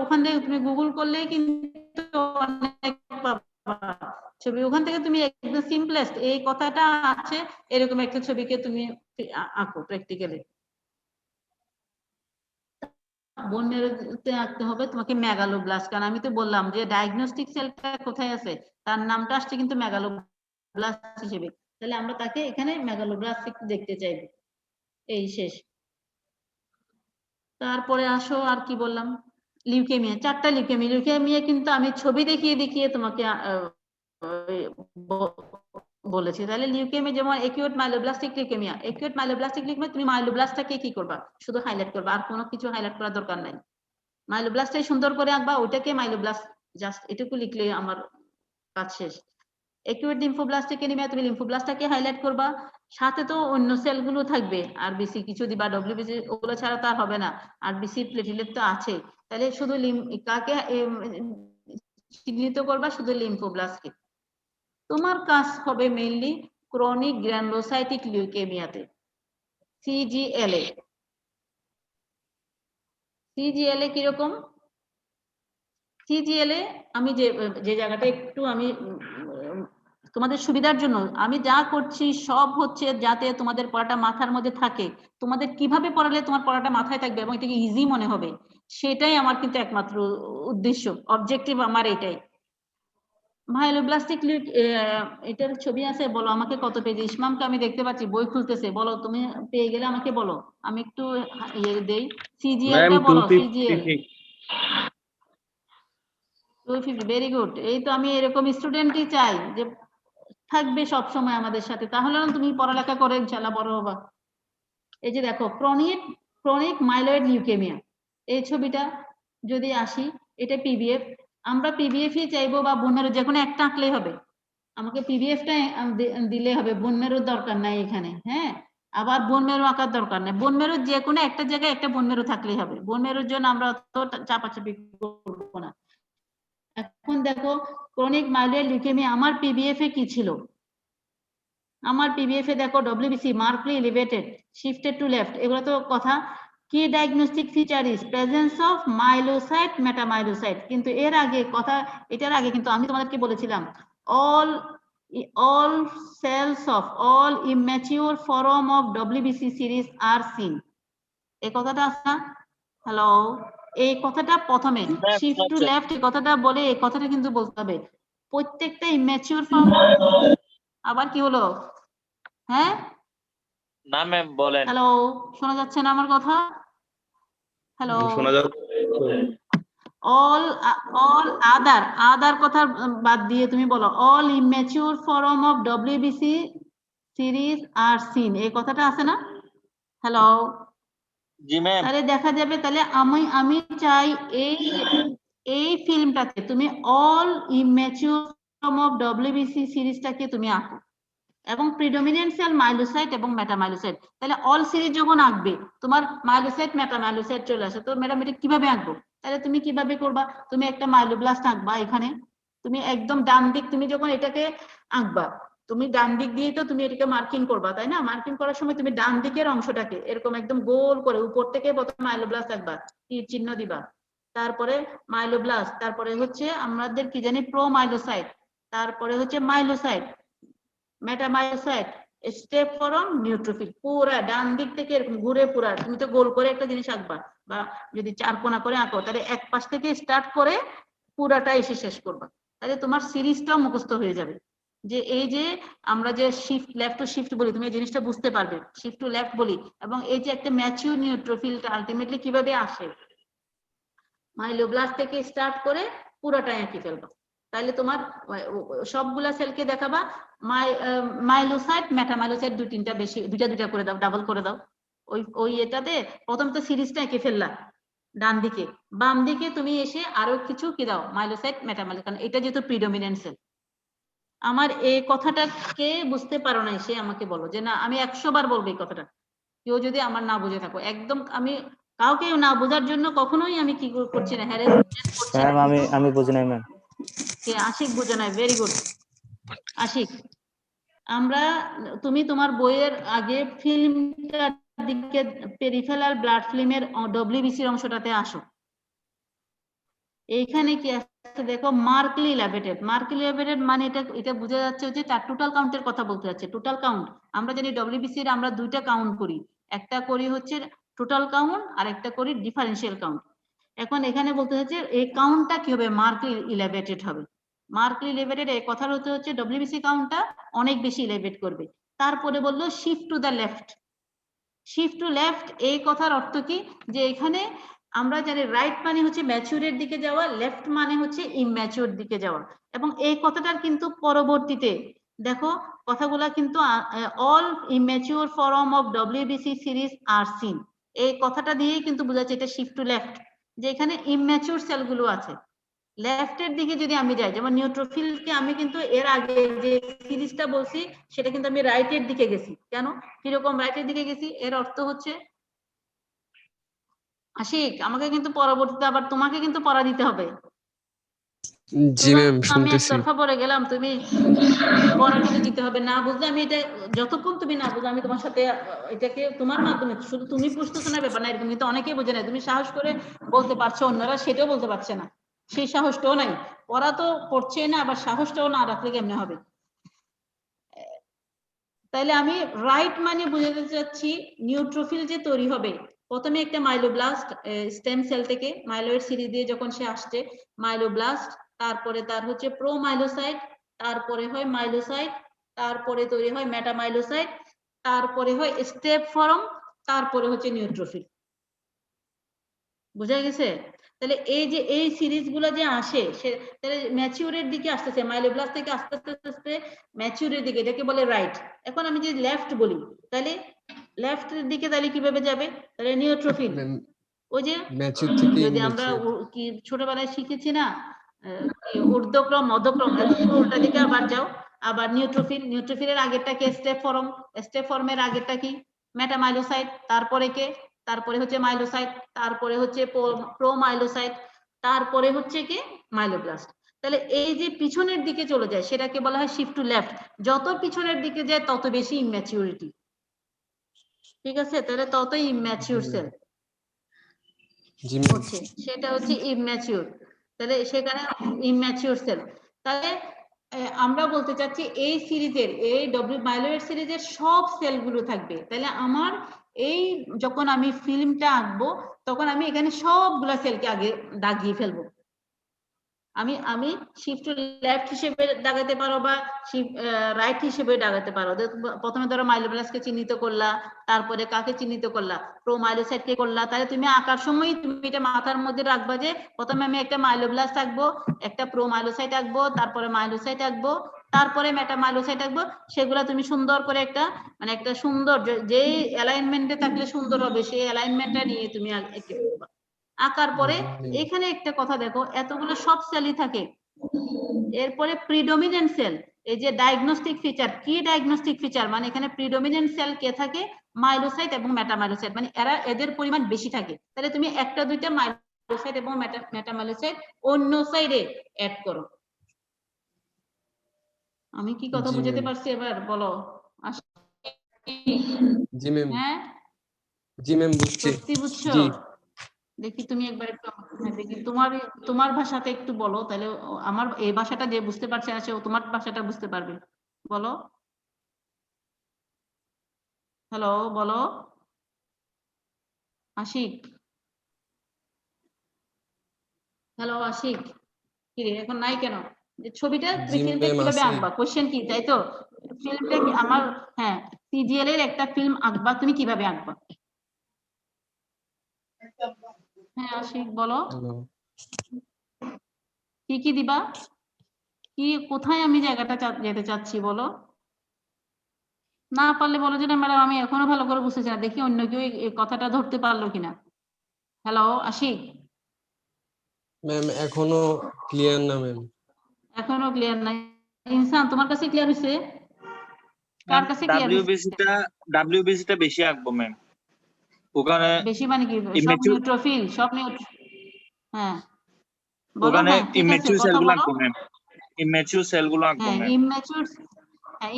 ওখান থেকে তুমি গুগল করলেই কিন্তু অনেক ছবি, ওখান থেকে তুমি একদম সিম্পলেস্ট এই কথাটা আছে এরকম একটা ছবিকে তুমি আঁকো প্র্যাকটিক্যালি। বোন মেরুতে আঁকতে হবে তোমাকে মেগালোব্লাস্ট, কারণ আমি তো বললাম যে ডায়াগনস্টিক সেলটা কোথায় আছে, তার নামটা আসছে কিন্তু মেগালোব্লাস্ট হিসেবে, তাহলে আমরা তাকে এখানে মেগালোব্লাস্ট দেখতে চাইবো, এই শেষ। তারপরে আসো আর কি বললাম, লিউকেমিয়া, 4টা লিউকেমিয়া কিন্তু আমি ছবি দেখিয়ে দেখিয়ে তোমাকে বলেছি। তাহলে লিউকেমিয়া যেমন একিউট মাইলোব্লাস্টিক লিউকেমিয়া, তুমি মাইলোব্লাস্টটাকে কি করবা, শুধু হাইলাইট করবা, আর কোনো কিছু হাইলাইট করার দরকার নাই, মাইলোব্লাস্টটাই সুন্দর করে আঁকবা, ওটাকে মাইলোব্লাস্ট জাস্ট এটুকু লিখলে আমার কাজ শেষ। একিউট লিম্ফোব্লাস্টিক এনিমিয়া, তুমি লিম্ফোব্লাস্টটাকে হাইলাইট করবা, সাথে তো অন্য সেলগুলো থাকবে, আরবিসি কিছু দিবা, ডব্লিউবিসি ওগুলো ছাড়া তো আর হবে না, আরবিসি প্লেটলেট তো আছে, তাহলে শুধু কাকে চিহ্নিত করবা শুধু লিম্ফোব্লাস্টকে। তোমার কাজ হবে মেইনলি ক্রনিক গ্রানুলোসাইটিক লিউকেমিয়াতে সিজিএলএ। সিজিএলএ কিরকম? সিজিএলএ আমি যে জায়গাটা একটু আমি তোমাদের সুবিধার জন্য আমি যা করছি সব হচ্ছে যাতে তোমাদের পড়াটা মাথার মধ্যে থাকে, তোমাদের কিভাবে পড়ালে তোমার পড়াটা মাথায় থাকবে এবং এটাকে ইজি মনে হবে, সেটাই আমার কিন্তু একমাত্র উদ্দেশ্য, অবজেক্টিভ আমার এটাই। মাইলোব্লাস্টিক এটার ছবি আছে, বলো আমাকে কত পেজ? ইসমামকে আমি দেখতে পাচ্ছি বই খুলতেছে, বলো তুমি পেয়ে গেলে আমাকে বলো, আমি একটু ইয়ে দেই। সিজিএলটা বলো, সিজিএল 250, ভেরি গুড। এই তো আমি এরকম স্টুডেন্টই চাই যে থাকবে সব সময় আমাদের সাথে, তাহলে না তুমি পড়ালেখা করে ইনশাআল্লাহ বড় হবা। এই যে দেখো ক্রনিক মাইলয়েড লিউকেমিয়া, এই ছবিটা যদি আসি, এটা পিবিএফ। আমরা পিবিএফই চাইবো বা বোন মেরু যে কোনো একটা আঁকলেই হবে, আমাকে পিবিএফটা দিলে হবে, বোন মেরুর দরকার নাই এখানে। হ্যাঁ, আবার বোন মেরু আঁকার দরকার নেই, বোন মেরু যে কোনো একটা জায়গায় একটা বোন মেরু থাকলেই হবে, বোন মেরুর জন্য আমরা অত চাপাচাপি করবো না। এখন দেখো ক্রনিক মাইলয়েড লিউকেমিয়া আমার পিবিএফ এ কি ছিল? আমার পিবিএফ এ দেখো WBC markedly elevated, shifted to left, এগুলো তো কথা। Key diagnostic feature is presence of myelocyte metamyelocyte. কিন্তু এর আগে কথা, এটার আগে কিন্তু আমি তোমাদেরকে বলেছিলাম all cells of all immature form of WBC series are seen, এই কথাটা আছে না? হ্যালো, এই কথাটা প্রথমে শিফট টু লেফট এই কথাটা বলে, এই কথাটা কিন্তু বলতে হবে প্রত্যেকটা ইম্যাচিউর ফর্ম। আবার কি হলো? হ্যাঁ না ম্যাম বলেন। হ্যালো, শোনা যাচ্ছে না আমার কথা? হ্যালো, শোনা যাচ্ছে। all other কথা বাদ দিয়ে তুমি বলো all immature form of WBC series are seen, এই কথাটা আছে না? হ্যালো, জি ম্যাম। তাহলে দেখা যাবে, তাহলে আমি চাই এই ফিল্মটাতে তুমি all immature form of WBC সিরিজটাকে তুমি আঁকো এবং প্রিডমিনেন্ট সেল মাইলোসাইট এবং মেটামাইলোসাইট। তাহলে অল সিরিজ যখন আঁকবে তোমার মাইলোসাইট মেটামাইলোসাইট চলে আসে, তো ম্যাডাম এটা কিভাবে আঁকবো? তাহলে তুমি কিভাবে করবা? তুমি একটা মাইলোব্লাস্ট আঁকবা এখানে, তুমি একদম ডান দিক, তুমি যখন এটাকে আঁকবা তুমি ডান দিক দিয়ে তো তুমি এটাকে মার্কিং করবা, তাই না? মার্কিং করার সময় তুমি ডান দিকের অংশটাকে এরকম একদম গোল করে উপর থেকে প্রথমে মাইলোব্লাস্ট আঁকবা, তীর চিহ্ন দিবা, তারপরে মাইলোব্লাস্ট, তারপরে হচ্ছে আমাদের কি জানি প্রোমাইলোসাইট, তারপরে হচ্ছে মাইলোসাইট, মেটামাইলোসাইট, স্টেপ ফরম নিউট্রোফিল, পুরা ডান দিক থেকে এরকম ঘুরে পুরা তুমি তো গোল করে একটা জিনিস আঁকবা, বা যদি চার কোণা করে আঁকো তাহলে এক পাশ থেকে স্টার্ট করে পুরাটা এসে শেষ করবা, তাহলে তোমার সিরিজটাও মুখস্থ হয়ে যাবে। যে এই যে আমরা যে শিফট লেফট টু শিফট বলি, তুমি এই জিনিসটা বুঝতে পারবে, শিফট টু লেফট বলি, এবং এই যে একটা ম্যাচিউর নিউট্রোফিলটা আলটিমেটলি কিভাবে আসে, মাইলোব্লাস্ট থেকে স্টার্ট করে পুরোটা এঁকে ফেলবা, তাহলে তোমার সবগুলা সেলকে দেখাবা মাইলোসাইট মেটামাইলোসাইট দুইটা করে দাও, ডাবল করে দাও। ওই এটাতে প্রথম তো সিরিজটা এঁকে ফেললা ডান দিকে, বাম দিকে তুমি এসে আরো কিছু কি দাও, মাইলোসাইট মেটামাইলোসাইট, কারণ এটা যেহেতু প্রিডমিনেন্ট সেল। আমার এই কথাটা কে বুঝতে পারো নাই সে আমাকে বলো, যে না আমি 100 বার বলবো এই কথাটা, কেউ যদি আমার না বুঝে থাকো একদম, আমি কাউকে না বোঝার জন্য কখনোই আমি কি করছি না, হ্যারাসমেন্ট করছি না। আমি বুঝি নাই ম্যাম। কে আশিক বুঝে নাই? Very good Ashik. আমরা তুমি তোমার বইয়ের আগে ফিল্মটার দিকে পেরিফেরাল ব্লাড ফিল্মের ডব্লিউবিসি অংশটাতে আসো, এইখানে কি আছে দেখো, মার্কলি ইলাবেটেড। মার্কলি ইলাবেটেড মানে এটা বোঝা যাচ্ছে যে তার টোটাল কাউন্টের কথা বলতে যাচ্ছে। টোটাল কাউন্ট আমরা জানি ডব্লিউবিসি এর আমরা দুইটা কাউন্ট করি, একটা করি হচ্ছে টোটাল কাউন্ট আর একটা করি ডিফারেন্সিয়াল কাউন্ট। এখন এখানে বলতে হচ্ছে এই কাউন্টটা কি হবে, মার্কলি ইলাবেটেড হবে। মার্কলি ইলাবেটেড এই কথার হচ্ছে ডব্লিউবিসি কাউন্টটা অনেক বেশি ইলাবেট করবে। তারপরে বললো shift to the left. Shift to left এই কথার অর্থ কি, যে এখানে আমরা জানি রাইট মানে হচ্ছে ম্যাচিউরের দিকে যাওয়া, লেফট মানে হচ্ছে ইম্যাচিউর দিকে যাওয়া, এবং এই কথাটার কিন্তু পরবর্তীতে দেখো কথাগুলা কিন্তু all immature form of WBC series are seen, এই কথাটা দিয়েই কিন্তু বোঝা যাচ্ছে এটা শিফট টু লেফট, যে এখানে ইম্যাচিউর সেলগুলো আছে। লেফটের দিকে যদি আমি যাই, যেমন নিউট্রোফিলকে আমি কিন্তু এর আগে যে সিরিজটা বলছি সেটা কিন্তু আমি রাইটের দিকে গেছি। কেন, কিরকম রাইটের দিকে গেছি? এর অর্থ হচ্ছে আশিক আমাকে কিন্তু পরবর্তীতে আবার তোমাকে কিন্তু পড়া দিতে হবে। জি ম্যাম আমি শুনতেছি। একতরফা পড়ে গেলাম, তুমি পড়াগুলো দিতে হবে। না বুঝলে আমি এটা, যতক্ষণ তুমি না বুঝলে আমি তোমার সাথে এটাকে তোমার মাধ্যমে, শুধু তুমি বুঝতেছো না ব্যাপার না এরকম, কিন্তু অনেকেই বোঝে না। তুমি সাহস করে বলতে পারছো, অন্যরা সেটাও বলতে পারছে না, সেই সাহসটাও নাই। পড়া তো পড়ছেই না, আবার সাহসটাও না রাখলে কেমনে হবে? তাইলে আমি রাইট মানে বুঝাতে চাচ্ছি নিউট্রোফিল যে তৈরি হবে, প্রথমে একটা মাইলোব্লাস্ট স্টেম সেল থেকে মাইলয়েড সিরিজ দিয়ে যখন সে আসছে, মাইলোব্লাস্ট, তারপরে তার হচ্ছে প্রোমাইলোসাইট, তারপরে হয় মাইলোসাইট, তারপরে তৈরি হয় মেটামাইলোসাইট, তারপরে হয় স্টেপ ফর্ম, তারপরে হচ্ছে নিউট্রোফিল। বোঝা গেছে? তাহলে এই যে এই সিরিজ গুলো যে আসে, সে তাহলে ম্যাচিউরের দিকে আসতেছে, মাইলোব্লাস্ট থেকে আস্তে আস্তে আস্তে আস্তে ম্যাচিউরের দিকে, এটাকে বলে রাইট। এখন আমি যদি লেফট বলি, তাহলে লেফটের দিকে তাহলে কিভাবে যাবে? তাহলে নিউট্রোফিল, ম্যাম ওই যে ম্যাচিউর থেকে যদি আমরা ইনম্যাচিউর। কি ছোটবেলায় শিখেছি না, কি ঊর্ধ্বক্রম মধ্যক্রম, উল্টা দিকে আবার যাও। আবার নিউট্রোফিল, নিউট্রোফিলের আগেরটা কি? স্টেপ ফর্ম, স্টেপ ফর্মের আগেরটা কি? মেটামাইলোসাইট, তারপরে কে? তারপরে হচ্ছে মাইলোসাইট, তারপরে হচ্ছে প্রোমাইলোসাইট, তারপরে হচ্ছে কি? মাইলোব্লাস্ট। তাহলে এই যে পিছনের দিকে চলে যায় সেটাকে বলা হয় শিফট টু লেফট। যত পিছনের দিকে যায় তত বেশি ইম্যাচিউরিটি। ঠিক আছে? তাহলে ততই ইম্যাচিউর সেল জি ম্যাম। হচ্ছে, সেটা হচ্ছে ইম্যাচিউর। তাহলে সেখানে ইম্যাচিউর সেল। তাহলে আমরা বলতে চাচ্ছি এই সিরিজের, এই মাইলয়েড সিরিজের সব সেলগুলো থাকবে। তাহলে আমার এই যখন আমি ফিল্মটা আঁকবো, তখন আমি এখানে সবগুলা সেলকে আগে দাগিয়ে ফেলবো। আমি আমি শিফট টু লেফট হিসেবে দাগাতে পারো, বা রাইট হিসেবে দাগাতে পারো। প্রথমে ধরো মাইলোব্লাস্টকে চিহ্নিত করলা, তারপরে কাকে চিহ্নিত করলা? প্রোমাইলোসাইটকে করলা। তাহলে তুমি আঁকার সময় তুমি এটা মাথার মধ্যে রাখবা যে প্রথমে আমি একটা মাইলোব্লাস্ট আঁকবো, একটা প্রোমাইলোসাইট আঁকবো, তারপরে মাইলোসাইট আঁকবো, তারপরে মেটামাইলোসাইট আঁকবো। সেগুলা তুমি সুন্দর করে একটা, মানে একটা সুন্দর, যেই অ্যালাইনমেন্টে থাকলে সুন্দর হবে সেই অ্যালাইনমেন্টটা নিয়ে তুমি এঁকে ফেলবা। আঁকার পরে এখানে একটা কথা দেখো, এতগুলো সব সেলই থাকে। এরপরে প্রিডমিনেন্ট সেল, এই যে ডায়াগনস্টিক ফিচার, কি ডায়াগনস্টিক ফিচার? মানে এখানে প্রিডমিনেন্ট সেল কে থাকে? মাইলোসাইট এবং মেটামাইলোসাইট, মানে এদের পরিমাণ বেশি থাকে। তাহলে তুমি একটা দুইটা মাইলোসাইট এবং মেটামাইলোসাইট অন্য সাইডে অ্যাড করো। আমি কি কথা জি বুঝাতে ম্যাম। পারছি? এবার বলো। জি ম্যাম। হ্যাঁ, জি ম্যাম বুঝছি। সত্যি বুঝছো? জি দেখি তুমি একবার একটু দেখি তোমার তোমার ভাষাতে একটু বলো, তাহলে আমার এই ভাষাটা যে বুঝতে পারছে না সে তোমার ভাষাটা বুঝতে পারবে। বলো, হ্যালো, বলো আশিক। হ্যালো আশিক, কি রে এখন নাই কেন? যে ছবিটা, তুমি জি ফিল্মটা ম্যাম কিভাবে আছি। আঁকবা, কোশ্চেন কি, তাই তো? ফিল্মটা আমার, হ্যাঁ, সিজিএল এর একটা ফিল্ম আঁকবা, তুমি কিভাবে আঁকবা? হ্যাঁ আশিক বলো, হ্যালো। কি কি দিবা, কি কোথায় আমি জায়গাটা যেতে চাচ্ছি বলো। না পারলে বলো যে না ম্যাডাম আমি এখনো ভালো করে বুঝতেছি না, দেখি অন্য কেউ এই কথাটা ধরতে পারলো কিনা। হ্যালো আশিক, ম্যাম এখনো ক্লিয়ার না ম্যাম। এখনো ক্লিয়ার নাই? ইনসান তোমার কাছে ক্লিয়ার হয়েছে? কার কাছে ক্লিয়ার হয়েছে? ডাব্লিউবিসি টা বেশি আঁকবো ম্যাম। ওখানে বেশি মানে কি, সব ইমেচিউর, নিউট্রোফিল, সব হ্যাঁ বলো, ওখানে হ্যাঁ ঠিক আছে ইমেচিউর কথা সেলগুলো বলো। আঁকবো ম্যাম। ইমেচিউর সেলগুলো আঁকবো হ্যাঁ ম্যাম।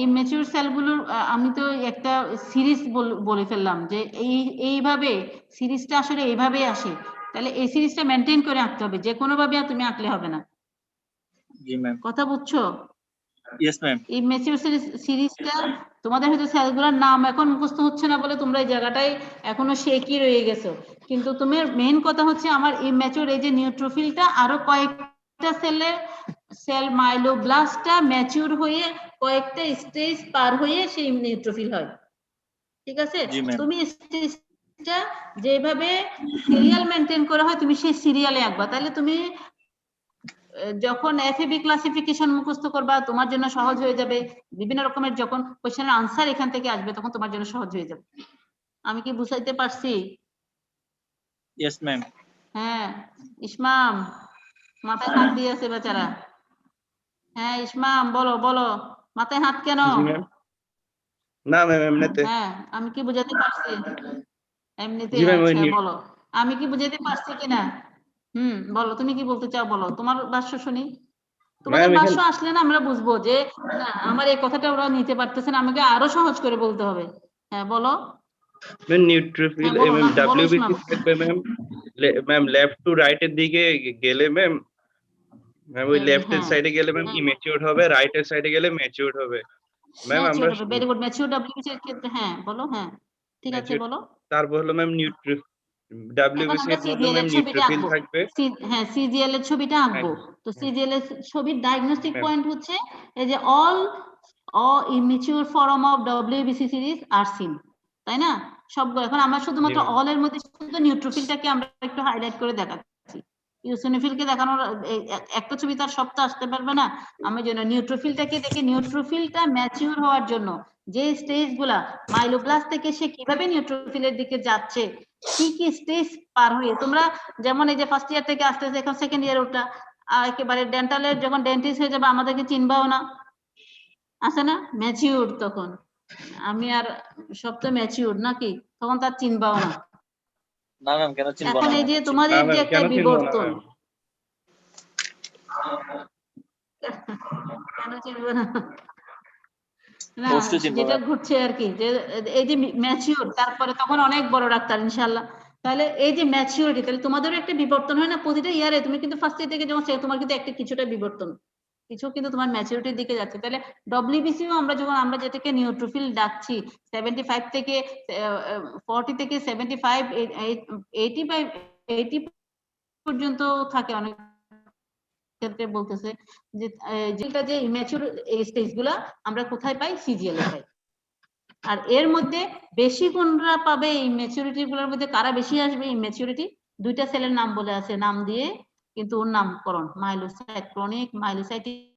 ইমেচিউর সেলগুলোর আমি তো একটা সিরিজ বলে ফেললাম যে এইভাবে সিরিজটা আসলে এইভাবে আসে। তাহলে এই সিরিজটা মেনটেন করে আঁকতে হবে, যে কোনো ভাবে তুমি আঁকলে হবে না। জি ম্যাম। কথা বুঝছো? Yes ma'am. এই ম্যাচিউর সিরিজটা, তোমাদের হয়তো সেলগুলোর নাম এখন মুখস্থ হচ্ছে না বলে তোমরা এই জায়গাটায় এখনো শেকই রয়ে গেছো, কিন্তু তোমার মেইন কথা হচ্ছে আমার ইম্যাচিউর এই যে নিউট্রোফিলটা আরো কয়েকটা সেল মাইলোব্লাস্টটা ম্যাচিউর হয়ে কয়েকটা স্টেজ পার হয়ে সেই নিউট্রোফিল হয়। ঠিক আছে? জি ম্যাম। তুমি স্টেজটা যেভাবে সিরিয়াল মেনটেন করা হয় তুমি সেই সিরিয়ালে আঁকবা, তাহলে তুমি যখন এফএবি ক্লাসিফিকেশন মুখস্থ করবা তোমার জন্য সহজ হয়ে যাবে। বিভিন্ন রকমের যখন কোশ্চেনের আনসার এখান থেকে আসবে তখন তোমার জন্য সহজ হয়ে যাবে। আমি কি বুঝাইতে পারছি? Yes ma'am. হ্যাঁ ইসমাম মাথায় হাত দিয়ে আছে বেচারা। হ্যাঁ ইসমাম বলো বলো, মাথায় হাত কেন? জি ম্যাম। না ম্যাম এমনিতে। হ্যাঁ আমি কি বুঝাতে পারছি? এমনিতে? জি ম্যাম ওই আচ্ছা বলো, আমি কি বুঝাতে পারছি কিনা? বলো তুমি কি বলতে চাও, বলো তোমার ভাষ্য শুনি। তোমাদের Ma'am, ভাষ্য আসলে না আমরা বুঝবো যে না আমার এই কথাটা ওরা নিতে পারতেছে না, আমাকে আরো সহজ করে বলতে হবে। হ্যাঁ বলো। ma'am neutrophil হ্যাঁ বলো না, বলো WBC শোনাবো। থাকবে ma'am. Ma'am left to right এর দিকে গেলে ম্যাম, ওই লেফট এর হ্যাঁ সাইডে গেলে ম্যাম হ্যাঁ ইমেচিউর হবে, রাইট এর সাইডে গেলে ম্যাচিউর হবে। ম্যাম আমরা ম্যাচিউর হবে, ভেরি গুড। ম্যাচিউর ডব্লিউবিসি এর ক্ষেত্রে হ্যাঁ বলো, হ্যাঁ ঠিক আছে ম্যাচিউর, বলো। তারপর হলো ম্যাম এখন WBC আমরা এর মধ্যে সিজিএল ম্যাম এর ছবিটা নিউট্রোফিল আঁকবো। থাকবে। হ্যাঁ সিজিএল এর ছবিটা হ্যাঁ আঁকবো। তো হ্যাঁ সিজিএল এর ছবির ডায়াগনস্টিক ম্যাম পয়েন্ট হচ্ছে এই যে all immature form of WBC series are seen, তাই না? সবগুলো এখন আমরা জি শুধুমাত্র ম্যাম। অল এর মধ্যে শুধু নিউট্রোফিলটাকে আমরা একটু হাইলাইট করে দেখাচ্ছি। ইউসিনোফিলকে দেখানোর একটা ছবি তার সবটা আসতে পারবে না, আমি জন্য নিউট্রোফিলটাকে দেখে নিউট্রোফিলটা ম্যাচিউর হওয়ার জন্য যে স্টেজ গুলা মাইলোব্লাস্ট থেকে সে কিভাবে নিউট্রোফিলের দিকে যাচ্ছে, কি কি স্টেজ পার হয়ে, তোমরা যেমন এই যে ফার্স্ট ইয়ার থেকে আস্তে আস্তে এখন সেকেন্ড ইয়ার ওটা একেবারে ডেন্টালের যখন ডেন্টিস্ট হয়ে যাবে আমাদেরকে চিনবাও না, আছে না ম্যাচিউর তখন, আমি আর সব তো ম্যাচিউর নাকি, তখন তার চিনবাও না। না ম্যাম, কেন চিনবো এখন না? এই যে চিনবো। না তোমাদের যে ম্যাম, একটা কেন চিনবো না বিবর্তন, ম্যাম? কেন চিনবে না? না অবশ্যই চিনবো যেটা ম্যাম। ঘটছে আর কি যে এই যে ম্যাচিউর তারপরে তখন অনেক বড় ডাক্তার ইনশাল্লাহ। তাহলে এই যে ম্যাচিউরিটি, তাহলে তোমাদেরও একটা বিবর্তন হয় না প্রতিটা ইয়ারে, তুমি কিন্তু ফার্স্ট ইয়ার থেকে যখন তোমার কিন্তু একটা কিছুটা বিবর্তন, কিছু কিন্তু তোমার ম্যাচিউরিটির দিকে যাচ্ছে। তাহলে ডব্লিউবিসিও আমরা যখন আমরা যেটাকে নিউট্রোফিল ডাকছি 75 থেকে 40 থেকে 75 85 80 পর্যন্ত থাকে অনেক ক্ষেত্রে বলতেছে যে যেটা যে ইম্যাচিউর এই স্টেজ গুলা আমরা কোথায় পাই, সিজিএল এ পাই। আর এর মধ্যে বেশি কোনরা পাবে এই ম্যাচুরিটি গুলোর মধ্যে, কারা বেশি আসবে এই ম্যাচুরিটি, দুইটা সেলের নাম বলে আছে, নাম দিয়ে কিন্তু ওর নামকরণ মাইলোসাইট ক্রনিক মাইলোসাইটিস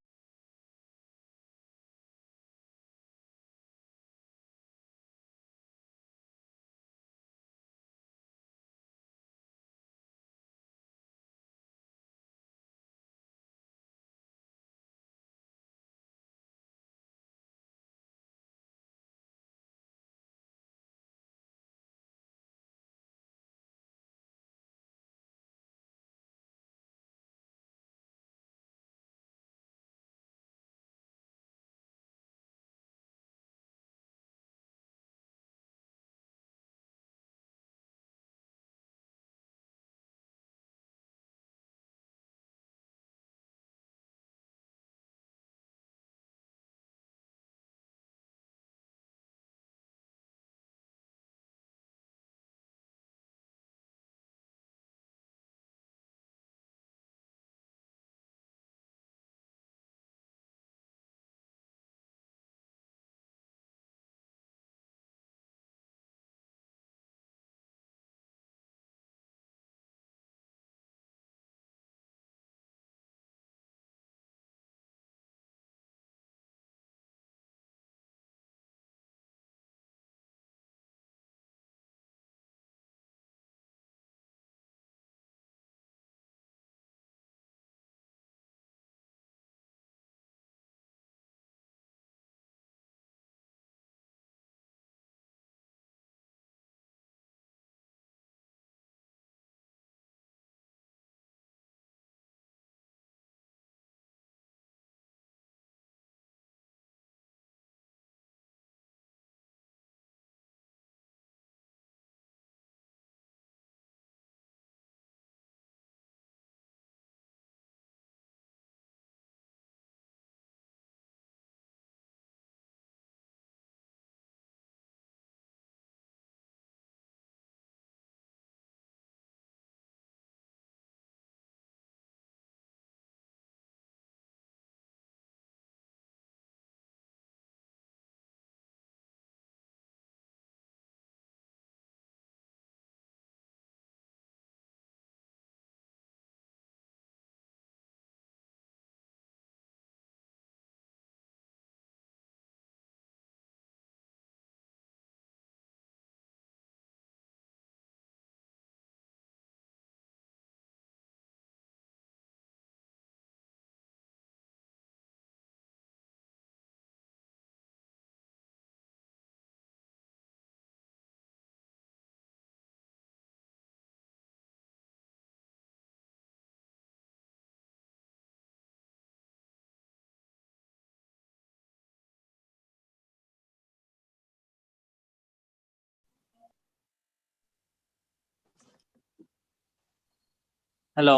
হ্যালো।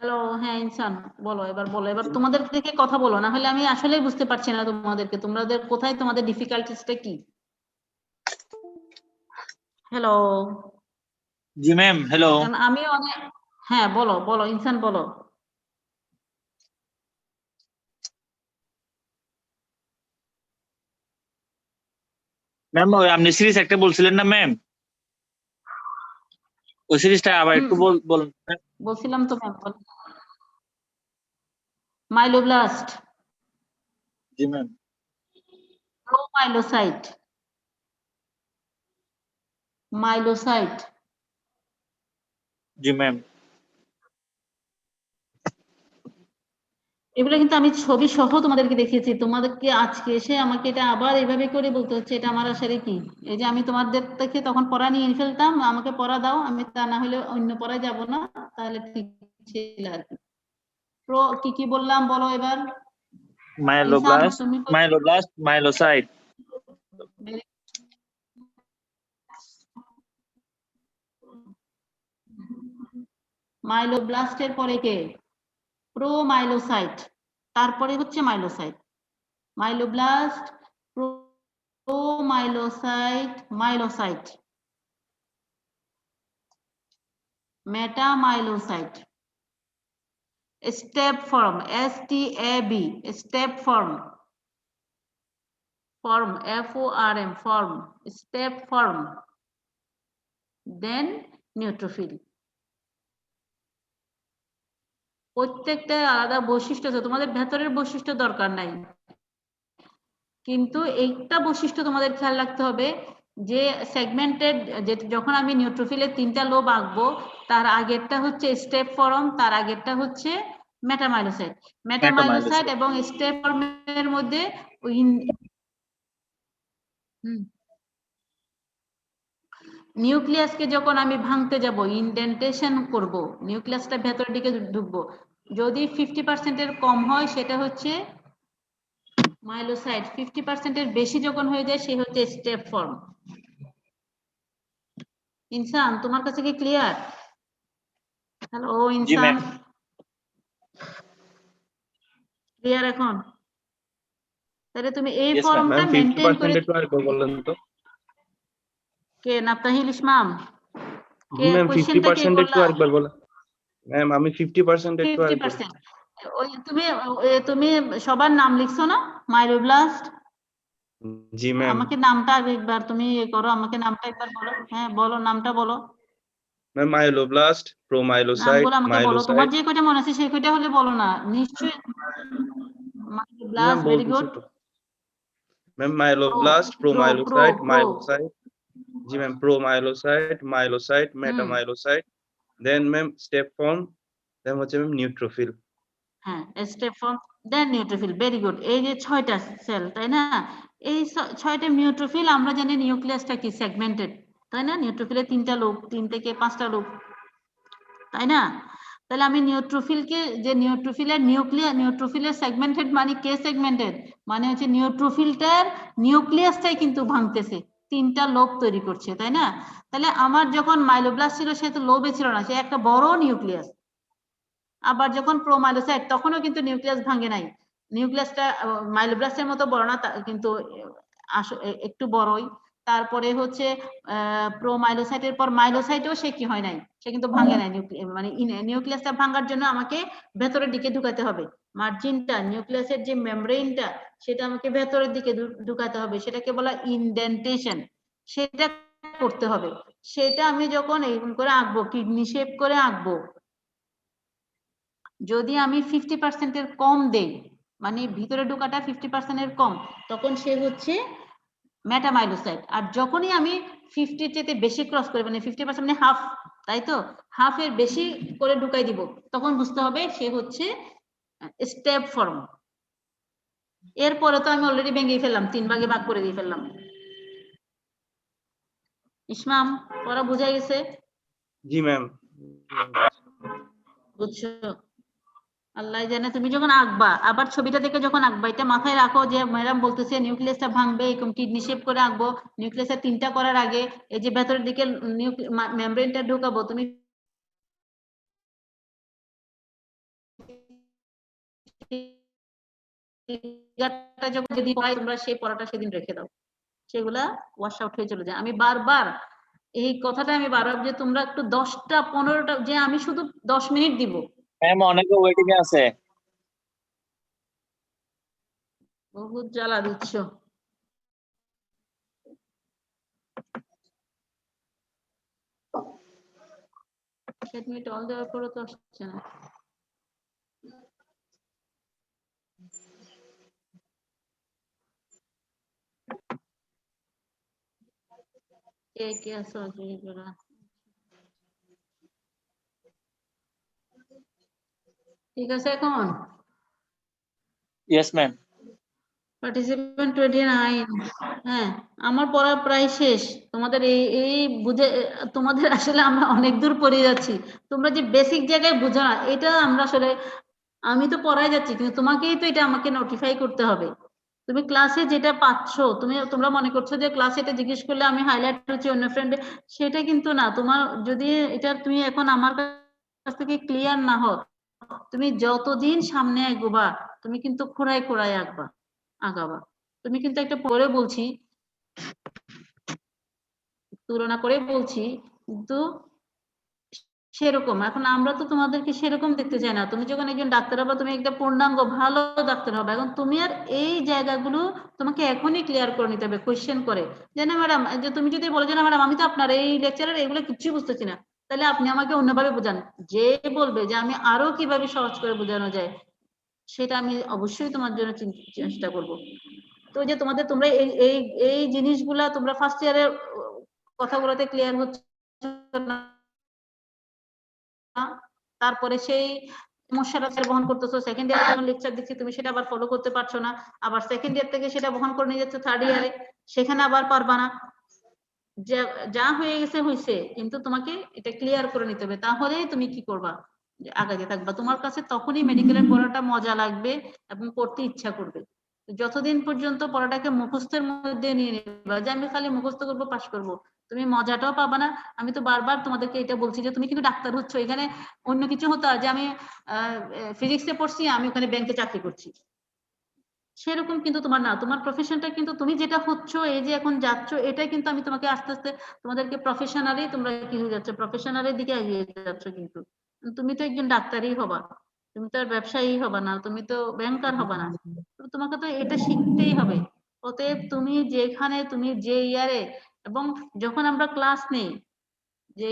হ্যালো, হ্যাঁ ইনসান, বলো এবার, বলো এবার, তোমাদের থেকে কথা বলো, না হলে আমি আসলেই বুঝতে পারছি না তোমাদেরকে, তোমাদের কোথায় তোমাদের ডিফিকাল্টিসটা কি? হ্যালো, জি ম্যাম, হ্যালো। কারণ আমি অনেক, হ্যাঁ বলো বলো ইনসান বলো। ম্যাম ওই আপনি সিরিজ একটা বলছিলেন না ম্যাম, ওই সিরিজটা আবার একটু বলুন। বলছিলাম তো ম্যাম, মাইলোব্লাস্ট, জি ম্যাম। প্রোমাইলোসাইট, মাইলোসাইট, জি ম্যাম। এগুলো কিন্তু আমি ছবি সহ তোমাদেরকে দেখিয়েছি, তোমাদেরকে আজকে এসে আমাকে এটা আবার এইভাবে করে বলতে হচ্ছে, এটা আমার আসলে কি? এই যে আমি তোমাদের থেকে তখন পড়া নিয়ে ফেলতাম, আমাকে পড়া দাও, আমি তা না হলে অন্য পড়ায় যাব না, তাহলে ঠিক ছিল আর কি। প্রো কি কি বললাম বলো এবার। ইনসান মাইলোব্লাস্ট, তুমি মাইলোব্লাস্ট, মাইলোসাইট। মাইলোব্লাস্টের পরে কে? প্রোমাইলোসাইট, তারপরে হচ্ছে myelocyte. Myeloblast, promyelocyte, myelocyte, metamyelocyte, stab form, STAB, stab form, form FORM, form, stab form, then neutrophil. প্রত্যেকটা আলাদা বৈশিষ্ট্য আছে, তোমাদের ভেতরের বৈশিষ্ট্য দরকার নাই, কিন্তু এইটা বৈশিষ্ট্য তোমাদের খেয়াল রাখতে হবে যে সেগমেন্টেড, যে যখন আমি নিউট্রোফিলের 3টা লোব আঁকবো, তার আগেরটা হচ্ছে স্টেপ ফর্ম, তার আগেরটা হচ্ছে মেটামাইলোসাইট। মেটামাইলোসাইট এবং স্টেপ ফর্মের মধ্যে নিউক্লিয়াসকে যখন আমি ভাঙতে যাব, ইনডেন্টেশন করব, নিউক্লিয়াসটা ভেতরের দিকে ঢুকবো, যদি 50% এর কম হয় সেটা হচ্ছে মাইলোসাইট, 50% এর বেশি যখন হয়ে যায় সে হচ্ছে স্টেপ ফর্ম। ইনসান তোমার কাছে কি ক্লিয়ার? হ্যালো জি ইনসান, ম্যাম। ক্লিয়ার এখন? তাহলে তুমি এই Yes, ma'am. ফর্মটা ম্যাম মেনটেন করে, 50% একটু আরেকবার বললেন তো। কে নাফতাহিল ইসমাম, কে জি ম্যাম, কোশ্চেনটা কে 50% একটু করলা? আরেকবার বলেন। ম্যাম আমি 50% একটু আরেকবার। 50%, ওই তুমি সবার নাম লিখছো না? মাইলোব্লাস্ট, জি ম্যাম। আমাকে নামটা একবার তুমি করো, আমাকে নামটা একবার বলো, হ্যাঁ বলো নামটা বলো। ম্যাম মাইলোব্লাস্ট, প্রোমাইলোসাইট, নামগুলো আমাকে বলো, তোমার মাইলোসাইট। যে কয়টা মনে আছে সেই কয়টা হলে বলো না, নিশ্চয়ই। ম্যাম মাইলোব্লাস্ট, ভেরি বলতেছি গুড। তো। Ma'am myeloblast, promyelocyte, myelocyte. জি ma'am, promyelocyte, myelocyte, metamyelocyte, then ma'am stab form, then হচ্ছে ম্যাম নিউট্রোফিল। হ্যাঁ, stab form, then neutrophil, very good. এই যে 6টা সেল, তাই না? এই 6টা নিউট্রোফিল, আমরা জানি নিউক্লিয়াসটা কি সেগমেন্টেড, তাই না? নিউট্রোফিলের 3টা লুপ, 3 থেকে 5টা লুপ, তাই না? তাহলে আমি নিউট্রোফিলকে, যে নিউট্রোফিলের নিউট্রোফিলের সেগমেন্টেড মানে কে সেগমেন্টেড, মানে হচ্ছে নিউট্রোফিলটার নিউক্লিয়াসটাই কিন্তু ভাঙতেছে, 3টা লোব তৈরি করছে, তাই না? তাহলে আমার যখন মাইলোব্লাস্ট ছিল সে তো লোবে ছিল না, সে একটা বড় নিউক্লিয়াস। আবার যখন প্রোমাইলোসাইট, তখনও কিন্তু নিউক্লিয়াস ভাঙে নাই, নিউক্লিয়াসটা মাইলোব্লাস্টের মতো বড় না, কিন্তু একটু বড়ই। তারপরে হচ্ছে প্রোমাইলোসাইটের পর মাইলোসাইটেও সে কি হয় নাই, সে কিন্তু ভাঙে নাই, মানে নিউক্লিয়াসটা ভাঙার জন্য আমাকে ভেতরের দিকে ঢুকাতে হবে, মার্জিনটা, নিউক্লিয়াসের যে মেমব্রেনটা সেটা আমাকে ভেতরের দিকে ঢুকাতে হবে, সেটাকে বলা ইনডেন্টেশন, সেটা করতে হবে। সেটা আমি যখন এইরকম করে আঁকবো, কিডনি শেপ করে আঁকবো, যদি আমি 50% এর কম দেই, মানে ভিতরে ঢোকাটা 50% এর কম, তখন সে হচ্ছে মেটামাইলোসাইট। আর যখনই আমি 50 এর চেয়ে বেশি ক্রস করে, মানে 50% মানে হাফ, তাই তো, হাফ এর বেশি করে ঢুকাই দিব, তখন বুঝতে হবে সে হচ্ছে স্টেপ ফর্ম। এরপরে তো আমি অলরেডি ভেঙে ফেললাম, 3 ভাগে ভাগ করে দিয়ে ফেললাম। ইসমাম, পড়া বোঝা গেছে? জি ম্যাম। বুঝছো? আল্লাহ জানে, তুমি যখন আঁকবা, আবার ছবিটা দেখে যখন আঁকবা, এটা মাথায় রাখো যে ম্যাডাম বলতেছে নিউক্লিয়াসটা ভাঙবে, এরকম কিডনি শেপ করে আঁকবো, নিউক্লিয়াসের 3টা করার আগে এই যে ভেতরের দিকে মেমব্রেনটা ঢোকাবো, তুমি ফিগারটা যখন যদি হয় তোমরা সেই পড়াটা সেদিন রেখে দাও, সেগুলা ওয়াশ আউট হয়ে চলে যায়। আমি বারবার এই কথাটা আমি বারবার যে তোমরা একটু 10টা 15টা, যে আমি শুধু 10 মিনিট দিব, ম্যাম অনেকে ওয়েটিং এ আছে। বহুত জ্বালা দিচ্ছ। মিনিট অল দেওয়ার পরও তো আসছে না। কে কে আছো এগুলা? ঠিক আছে এখন ইয়েস ম্যাম। পার্টিসিপেন্ট 29। হ্যাঁ, আমার পড়া প্রায় শেষ। তোমাদের এই এই বুঝে তোমাদের আসলে আমরা অনেক দূর পড়ে যাচ্ছি। তোমরা যে বেসিক জায়গায় বুঝো না, এটা আমরা আসলে, আমি তো পড়াই যাচ্ছি কিন্তু তোমাকেই তো এটা আমাকে নোটিফাই করতে হবে। তুমি ক্লাসে যেটা পাচ্ছ, তোমরা মনে করছো যে ক্লাসে এটা জিজ্ঞেস করলে আমি হাইলাইট করছি অন্য ফ্রেন্ডে, সেটা কিন্তু না। তোমার যদি এটা তুমি এখন আমার কাছ থেকে ক্লিয়ার না হও, তুমি যতদিন সামনে এগোবা তুমি কিন্তু খোঁড়ায় খোঁড়ায় আগাবা। তুমি কিন্তু একটা পরে বলছি, তুলনা করে বলছি, কিন্তু সেরকম এখন আমরা তো তোমাদেরকে সেরকম দেখতে চাই না। তুমি যখন একজন ডাক্তার হবে, তুমি একটা পূর্ণাঙ্গ ভালো ডাক্তার হবে। এখন তুমি আর এই জায়গাগুলো তোমাকে এখনই ক্লিয়ার করে নিতে হবে কোয়েশ্চেন করে, যে না ম্যাডাম, যে তুমি যদি বলো যে না ম্যাডাম আমি তো আপনার এই লেকচারের এগুলো কিচ্ছু বুঝতেছি না, তাহলে আপনি আমাকে অন্যভাবে বোঝান। যে বলবে যে আমি আরো কিভাবে সহজ করে বোঝানো যায়, সেটা আমি অবশ্যই তোমার জন্য চেষ্টা করব। তো যে তোমরা এই এই এই জিনিসগুলা তোমরা ফার্স্ট ইয়ারের কথাগুলোতে ক্লিয়ার হচ্ছে না, তারপরে সেই সমস্যাটা বহন করতেছো। সেকেন্ড ইয়ারে যখন লেকচার দিচ্ছি তুমি সেটা আবার ফলো করতে পারছো না, আবার সেকেন্ড ইয়ার থেকে সেটা বহন করে নিয়ে যাচ্ছ থার্ড ইয়ারে, সেখানে আবার পারবা না। যা হয়ে গেছে হয়েছে, কিন্তু তোমাকে এটা ক্লিয়ার করে নিতে হবে, তাহলেই তুমি কি করবা, আগাতে থাকবা। তোমার কাছে তখনই মেডিকেলের পড়াটা মজা লাগবে এবং পড়তে ইচ্ছা করবে। যতদিন পর্যন্ত পড়াটাকে মুখস্থের মধ্যে নিয়ে নেবা যে আমি খালি মুখস্থ করবো, পাস করবো, তুমি মজাটাও পাবা না। আমি তো বারবার তোমাদেরকে এটা বলছি যে তুমি কিন্তু ডাক্তার হচ্ছ, এখানে অন্য কিছু হতো যে আমি ফিজিক্সে পড়ছি, আমি ওখানে ব্যাংকে চাকরি করছি, সেরকম কিন্তু তোমার না। তোমার প্রফেশনটা কিন্তু তুমি যেটা হচ্ছ, এই যে এখন যাচ্ছ, এটা কিন্তু আমি তোমাকে আস্তে আস্তে তোমাদেরকে প্রফেশনালি তোমরা কি হয়ে যাচ্ছে, প্রফেশনালের দিকে এগিয়ে যাচ্ছ। কিন্তু তুমি তো একজন ডাক্তারই হবা, তুমি তো আর ব্যবসায়ী হবা না, তুমি তো ব্যাংকার হবা না। তোমাকে তো এটা শিখতেই হবে। অতএব তুমি যেখানে, তুমি যে ইয়ারে, এবং যখন আমরা ক্লাস নেই, যে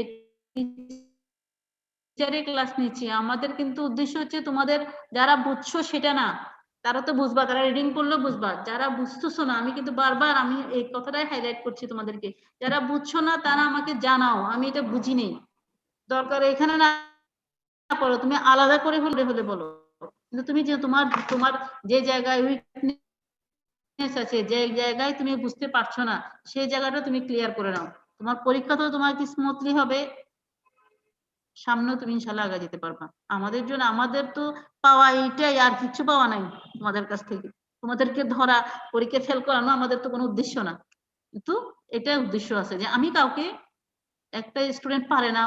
টিচারে ক্লাস নিচ্ছি, আমাদের কিন্তু উদ্দেশ্য হচ্ছে তোমাদের যারা বুঝছো সেটা না, তারা তো বুঝবা, তারা রিডিং করলেও বুঝবা। যারা বুঝতেছো না, আমি কিন্তু বারবার আমি এই কথাটাই হাইলাইট করছি তোমাদেরকে, যারা বুঝছো না তারা আমাকে জানাও, আমি এটা বুঝি নেই, দরকার এখানে না করো, তুমি আলাদা করে হলে হলে বলো। কিন্তু তুমি যে তোমার তোমার যে জায়গায় উইকনেস আছে, যে জায়গায় তুমি বুঝতে পারছো না, সেই জায়গাটা তুমি ক্লিয়ার করে নাও। তোমার পরীক্ষা তো তোমার কি স্মুথলি হবে, সামনেও তুমি ইনশাল্লাহ আগে যেতে পারবা। আমাদের জন্য, আমাদের তো পাওয়া এইটাই, আর কিছু পাওয়া নাই তোমাদের কাছ থেকে। তোমাদেরকে ধরা, পরীক্ষা ফেল করানো আমাদের তো কোনো উদ্দেশ্য না, কিন্তু এটা উদ্দেশ্য আছে যে আমি কাউকে, একটা স্টুডেন্ট পারে না,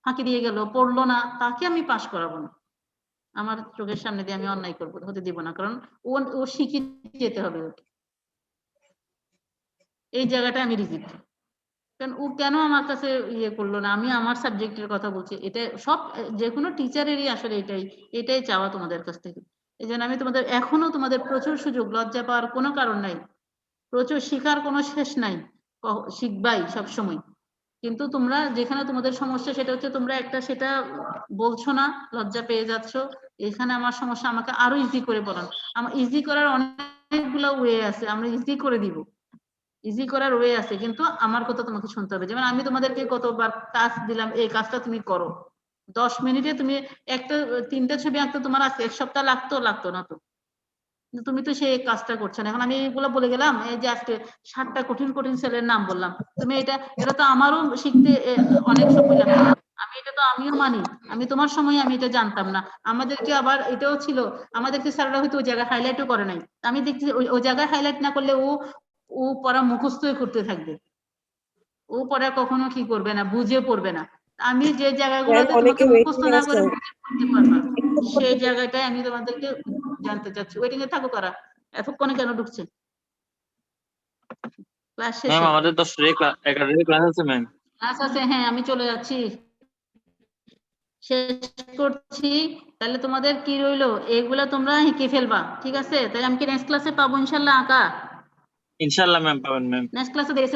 ফাঁকি দিয়ে গেল, পড়লো না, তাকে আমি পাস করাবো না। আমার চোখের সামনে দিয়ে আমি অন্যায় করবো, হতে দিব না, কারণ ও শিখে যেতে হবে ওকে। এই জায়গাটা আমি রিজেক্ট, কারণ ও কেন আমার কাছে ইয়ে করলো না। আমি আমার সাবজেক্টের কথা বলছি, এটা সব যে কোনো টিচারেরই আসলে এটাই চাওয়া তোমাদের কাছ থেকে। এই জন্য আমি তোমাদের, এখনো তোমাদের প্রচুর সুযোগ, লজ্জা পাওয়ার কোনো কারণ নাই, প্রচুর শিখার কোনো শেষ নাই, শিখবাই সবসময়। কিন্তু তোমরা যেখানে তোমাদের সমস্যা সেটা হচ্ছে তোমরা একটা সেটা বলছো না, লজ্জা পেয়ে যাচ্ছ। এখানে আমার সমস্যা, আমাকে আরো ইজি করে বলান। আমার ইজি করার অনেকগুলো ওয়ে আছে, আমরা ইজি করে দিব, ইজি করার ওয়ে আছে, কিন্তু আমার কথা তোমাকে শুনতে হবে। যেমন আমি তোমাদেরকে কতবার কাজ দিলাম, এই কাজটা তুমি করো, 10 মিনিটে তুমি একটা 3টা ছবি আঁকতে তোমার আজকে 1 সপ্তাহ লাগতো না তো, কিন্তু তুমি তো সেই কাজটা করছো না। এখন আমি এগুলো বলে গেলাম, এই যে আজকে 7টা কঠিন কঠিন সেলের নাম বললাম, তুমি এটা তো আমারও শিখতে অনেক সময় লাগতো, আমি এটা তো আমিও মানি, আমি তোমার সময় আমি এটা জানতাম না। আমাদেরকে আবার এটাও ছিল, আমাদেরকে স্যাররা হয়তো ওই জায়গায় হাইলাইটও করে নাই, আমি দেখছি ওই জায়গায় হাইলাইট না করলে ও পড়া মুখস্থই করতে থাকবে, ও পড়া কখনো কি করবে না, বুঝে পড়বে না। আমি যে জায়গাগুলোতে অনেকে তোমাকে মুখস্থ ওয়েটিং না আছে, করে বুঝে পড়তে পারবা, সেই জায়গাটায় আমি তোমাদেরকে জানতে চাচ্ছি। ওয়েটিং এ থাকো কারা, এতক্ষণে কেন ঢুকছে? ক্লাস শেষ ম্যাম আমাদের 10টায় 11টায় ক্লাস আছে ম্যাম। ক্লাস আছে, হ্যাঁ আমি চলে যাচ্ছি, শেষ করছি। তাহলে তোমাদের কি রইলো, এগুলা তোমরা এঁকে ফেলবা, ঠিক আছে? তাহলে আমি কি নেক্সট ক্লাসে পাবো ইনশাল্লাহ আঁকা? ইনশাআল্লাহ ম্যাম পাবেন ম্যাম। নেক্সট ক্লাসে দেখে